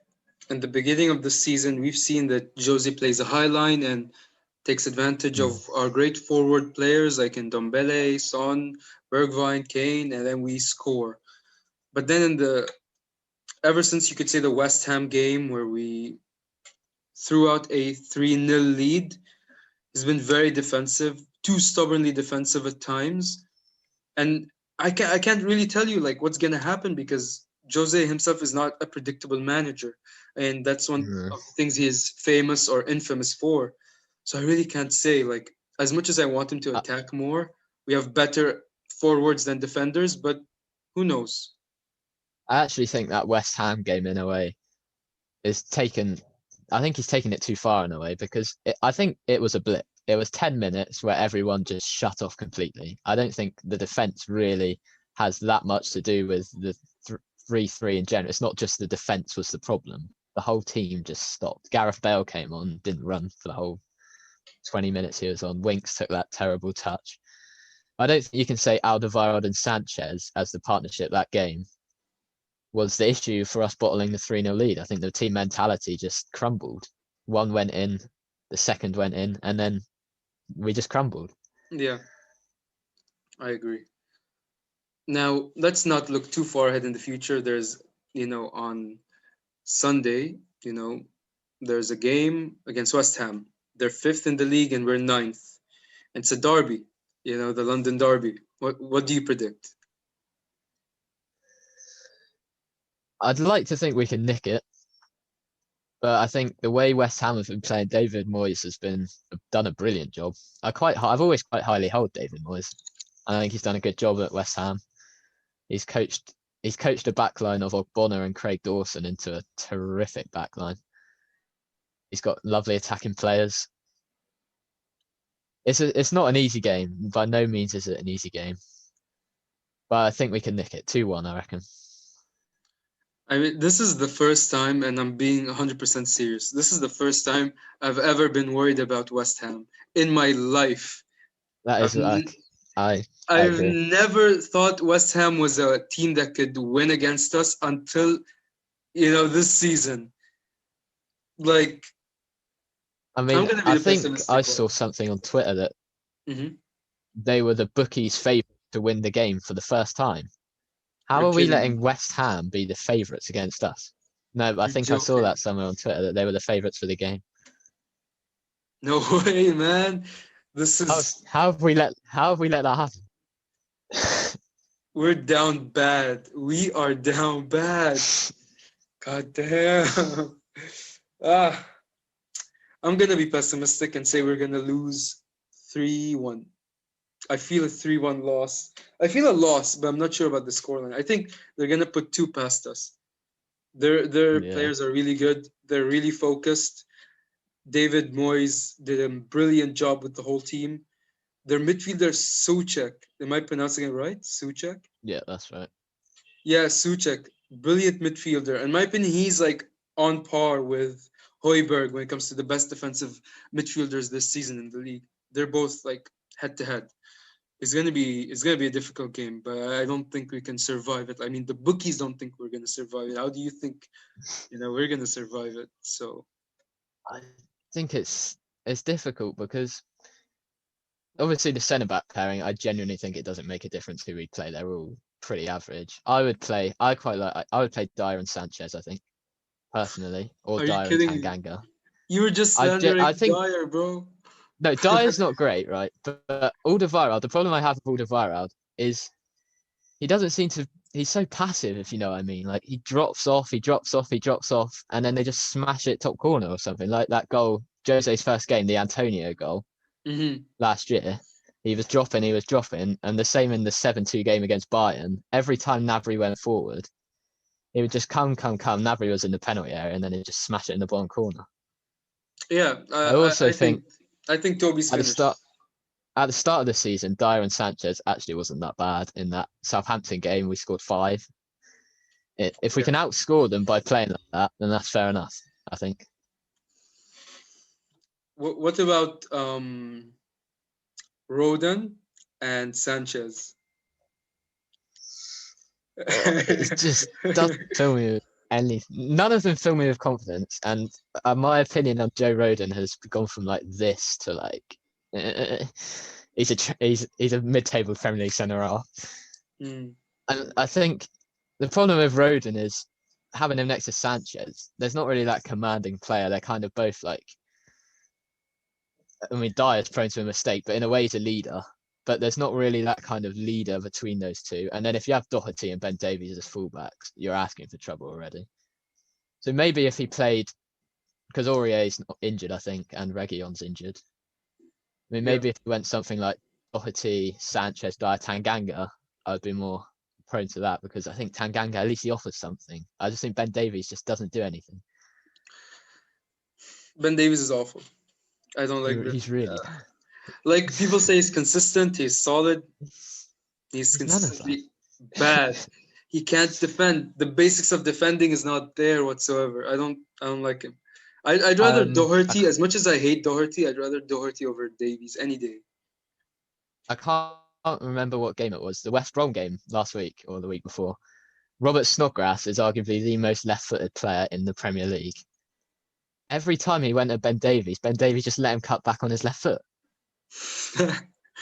in the beginning of the season, we've seen that Josie plays a high line and takes advantage Mm. of our great forward players like in Ndombele, Son, Bergwijn, Kane, and then we score. But then ever since you could say the West Ham game where we threw out a 3-0 lead, he's been very defensive, too stubbornly defensive at times. And I can't really tell you like what's gonna happen because Jose himself is not a predictable manager, and that's one Mm. of the things he is famous or infamous for. So I really can't say like as much as I want him to I, attack more, we have better forwards than defenders, but who knows? I actually think that West Ham game in a way is taken. I think he's taken it too far in a way because I think it was a blip. It was 10 minutes where everyone just shut off completely. I don't think the defense really has that much to do with the 3-3 in general. It's not just the defense was the problem. The whole team just stopped. Gareth Bale came on, didn't run for the whole 20 minutes he was on. Winks took that terrible touch. I don't think you can say Alderweireld and Sanchez as the partnership that game was the issue for us bottling the 3-0 lead. I think the team mentality just crumbled. One went in, the second went in, and then we just crumbled. Yeah, I agree. Now let's not look too far ahead in the future. There's on Sunday, there's a game against West Ham. They're fifth in the league and we're ninth. It's a derby, the London derby. What do you predict? I'd like to think we can nick it, but I think the way West Ham have been playing, David Moyes has been done a brilliant job. I've always quite highly held David Moyes. I think he's done a good job at West Ham. He's coached a backline of Ogbonna and Craig Dawson into a terrific backline. He's got lovely attacking players. It's not an easy game. By no means is it an easy game. But I think we can nick it 2-1, I reckon. I mean, this is the first time, and I'm being 100% serious. This is the first time I've ever been worried about West Ham in my life. That I've is like I I've agree. never thought West Ham was a team that could win against us until this season. Like, I I'm mean, gonna be I the think I pessimistic one. saw something on Twitter that Hmm. they were the bookies' favourite to win the game for the first time. How You're are we kidding me. letting West Ham be the favourites against us? No, but I You're think I saw joking. that somewhere on Twitter that they were the favourites for the game. No way, man. This is How have we let that happen? we're down bad. We are down bad. God damn. Ah, I'm gonna be pessimistic and say we're gonna lose 3-1. I feel a 3-1 loss. I feel a loss, but I'm not sure about the scoreline. I think they're gonna put two past us. Their Yeah, players are really good. They're really focused. David Moyes did a brilliant job with the whole team. Their midfielder Souček. Am I pronouncing it right? Souček? yeah, that's right. Yeah, Souček. Brilliant midfielder. In my opinion, he's like on par with Højbjerg when it comes to the best defensive midfielders this season in the league. They're both like head to head. It's gonna be a difficult game, but I don't think we can survive it. I mean, the bookies don't think we're gonna survive it. How do you think we're gonna survive it? So I think it's difficult because obviously the centre back pairing, I genuinely think it doesn't make a difference who we play. They're all pretty average. I would play Dyer and Sanchez, I think, personally, or are you Dyer and kidding me? Tanganga. You were just I slandering think Dyer, bro. no, Dyer's not great, right? But Alderweireld, the problem I have with Alderweireld is he doesn't seem to. He's so passive, if you know what I mean. Like he drops off, he drops off, he drops off, and then they just smash it top corner or something. Like that goal, Jose's first game, the Antonio goal Hmm. last year. He was dropping, and the same in the 7-2 game against Bayern. Every time Nabry went forward, he would just come, come, come. Nabry was in the penalty area, and then he'd just smash it in the bottom corner. Yeah, I I also I think think I think Toby's at the finished. start at the start of the season, Dyer and Sanchez actually wasn't that bad in that Southampton game. We scored 5. If we Yeah. can outscore them by playing like that, then that's fair enough, I think. What about Rodan and Sanchez? Oh, it just doesn't fill me with any. None of them fill me with confidence. And my opinion on Joe Roden has gone from like this to like he's a mid-table Premier League centre half. Mm, And I think the problem with Roden is having him next to Sanchez. There's not really that commanding player. They're kind of both like. I mean, Dyer's prone to a mistake, but in a way, he's a leader. But there's not really that kind of leader between those two. And then if you have Doherty and Ben Davies as fullbacks, you're asking for trouble already. So maybe if he played, because Aurier's not injured, I think, and Reguilon's injured. I mean, yeah. maybe if he went something like Doherty, Sanchez, Dyer, Tanganga, I'd be more prone to that because I think Tanganga at least he offers something. I just think Ben Davies just doesn't do anything. Ben Davies is awful. I don't like Ben. He's really bad. Like people say he's consistent, he's solid, he's He's none of that. consistently bad. He can't defend. The basics of defending is not there whatsoever. I don't like him. I'd rather I Doherty, as much as I hate Doherty, I'd rather Doherty over Davies any day. I can't remember what game it was. The West Brom game last week or the week before. Robert Snodgrass is arguably the most left-footed player in the Premier League. Every time he went at Ben Davies just let him cut back on his left foot.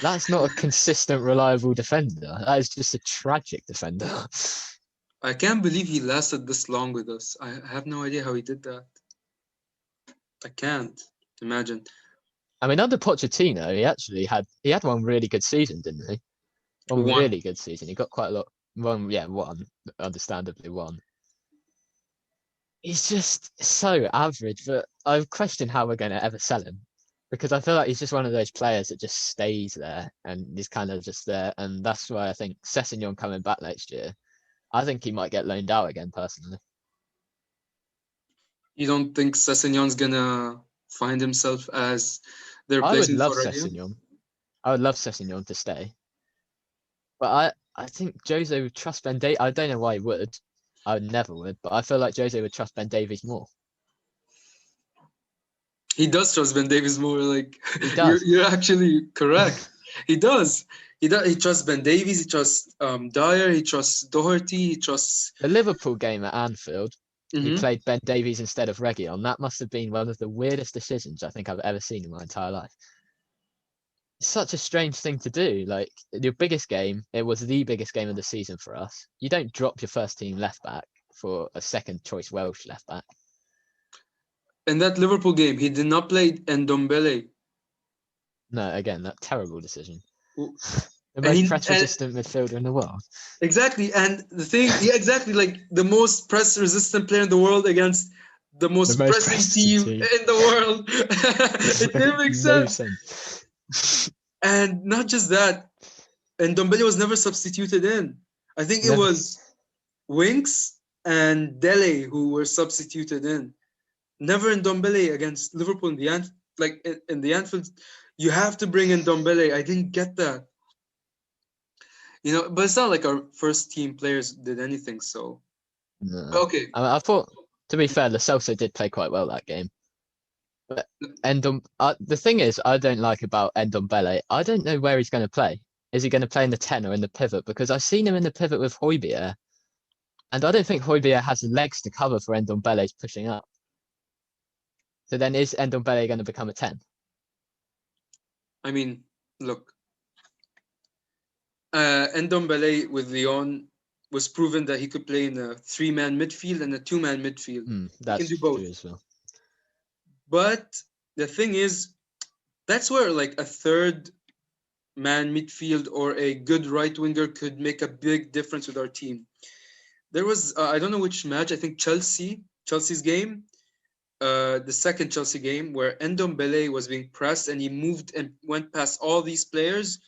That's not a consistent, reliable defender. That is just a tragic defender. I can't believe he lasted this long with us. I have no idea how he did that. I can't imagine. I mean, under Pochettino, he had one really good season, didn't he? One One. really good season. He got quite a lot. One, understandably one. He's just so average, but I question how we're going to ever sell him because I feel like he's just one of those players that just stays there and he's kind of just there. And that's why I think Sessegnon coming back next year, I think he might get loaned out again personally. You don't think Sessegnon's gonna find himself as the I would replacement love for Reguilon? Sessegnon. I would love Sessegnon to stay. But I think Jose would trust Ben Davies. I don't know why he would. I would never would, but I feel like Jose would trust Ben Davies more. He does trust Ben Davies more. Like He you're does. you're actually correct. He does. He trusts Ben Davies. He trusts Dyer. He trusts Doherty. He trusts. The Liverpool game at Anfield, he Mhm. played Ben Davies instead of Reguilon. That must have been one of the weirdest decisions I think I've ever seen in my entire life. It's such a strange thing to do. Like your biggest game, it was the biggest game of the season for us. You don't drop your first team left back for a second choice Welsh left back. In that Liverpool game, he did not play Ndombele. No, again, that terrible decision. The And most he press resistant midfielder in the world. exactly, and the thing, yeah, exactly, like the most press resistant player in the world against the The most most pressing pressing team team. in the world. It didn't make No sense. sense. And not just that, and Ndombele was never substituted in. I think it Never. was Winks and Dele who were substituted in. Never in Ndombele against Liverpool in the in the Anfield. You have to bring in Ndombele. I didn't get that. But it's not like our first team players did anything. So No. okay, I thought, to be fair, Lo Celso did play quite well that game. But the thing is, I don't like about Ndombele, I don't know where he's going to play. Is he going to play in the 10 or in the pivot? Because I've seen him in the pivot with Højbjerg, and I don't think Højbjerg has the legs to cover for Ndombele's pushing up. So then is Ndombele going to become a 10? I mean, look, Ndombele with Lyon was proven that he could play in a three-man midfield and a two-man midfield. He can That's do both. true as well. But the thing is, that's where like a third man midfield or a good right winger could make a big difference with our team. There was I don't know which match. I think Chelsea's game, the second Chelsea game where Ndombele was being pressed and he moved and went past all these players,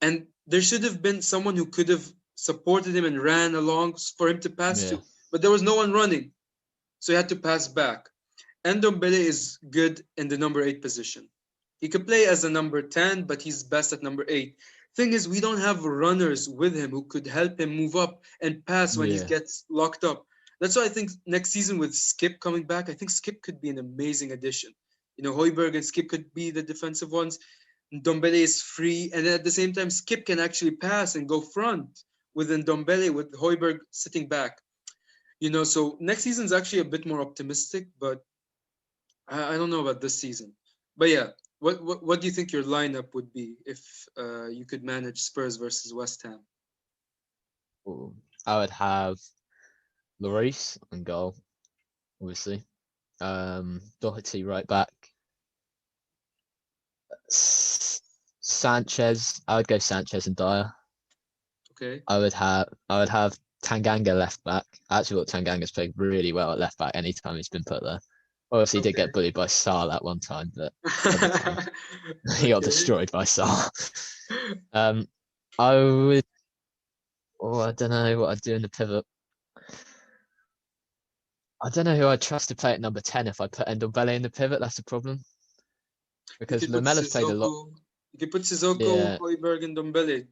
and there should have been someone who could have supported him and ran along for him to pass Yeah. to, but there was no one running, so he had to pass back. Ndombele is good in the number 8 position. He could play as a number 10, but he's best at number 8. Thing is, we don't have runners with him who could help him move up and pass when he Yeah. gets locked up. That's why I think next season with Skip coming back, I think Skip could be an amazing addition. Højbjerg and Skip could be the defensive ones. Ndombele is free, and at the same time, Skip can actually pass and go front with Ndombele with Højbjerg sitting back. So next season's actually a bit more optimistic, but I don't know about this season. But yeah, what do you think your lineup would be if you could manage Spurs versus West Ham? Ooh. I would have Lloris in goal, obviously. Doherty right back. Sanchez. I would go Sanchez and Dyer. Okay. I would have Tanganga left back. I actually thought Tanganga's played really well at left back anytime he's been put there. Obviously, he did get bullied by Saar that one time, but other times he got Okay. destroyed by Saar. I would. Oh, I don't know what I'd do in the pivot. I don't know who I'd trust to play at number 10 if I put Ndombele in the pivot. That's the problem. You Because could put Lamela's played a lot. Sissoko. You could put Sissoko, Yeah, Højbjerg, and Ndombele.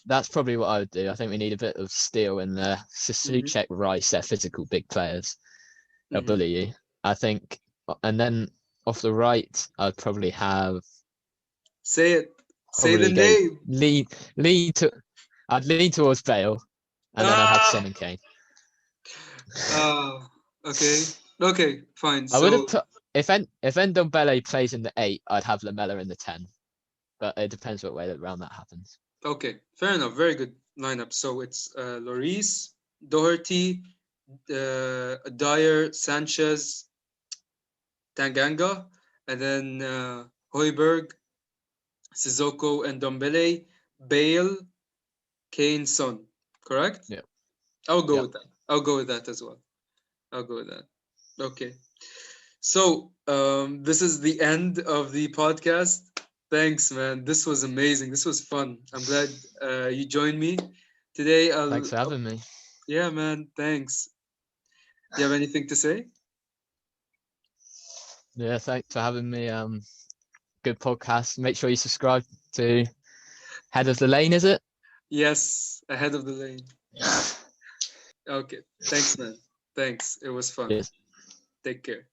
that's probably what I would do. I think we need a bit of steel in there. Mm-hmm. Souček, Rice, they're physical big players. They'll Mm-hmm. bully you. I think. And then off the right, I'd probably have. Say it. Say the Probably go name. I'd lean towards Bale, and then I'd have Son and Kane. Okay. Okay, fine. I would have So, put if Ndombele plays in the 8, I'd have Lamela in the 10. But it depends what way around that happens. okay, fair enough. Very good lineup. So it's Lloris, Doherty, Dyer, Sanchez, Tanganga, and then Højbjerg, Sissoko, and Ndombele, Bale, Kane, Son. Correct? Yeah. I'll go Yep. with that. I'll go with that as well. I'll go with that. Okay. So this is the end of the podcast. Thanks, man. This was amazing. This was fun. I'm glad you joined me today. Thanks for having me. Yeah, man. Thanks. Do you have anything to say? Yeah, thanks for having me. Good podcast. Make sure you subscribe to Head of the Lane, is it? Yes, ahead of the lane. Okay. Thanks, man. Thanks. It was fun. Yes. Take care.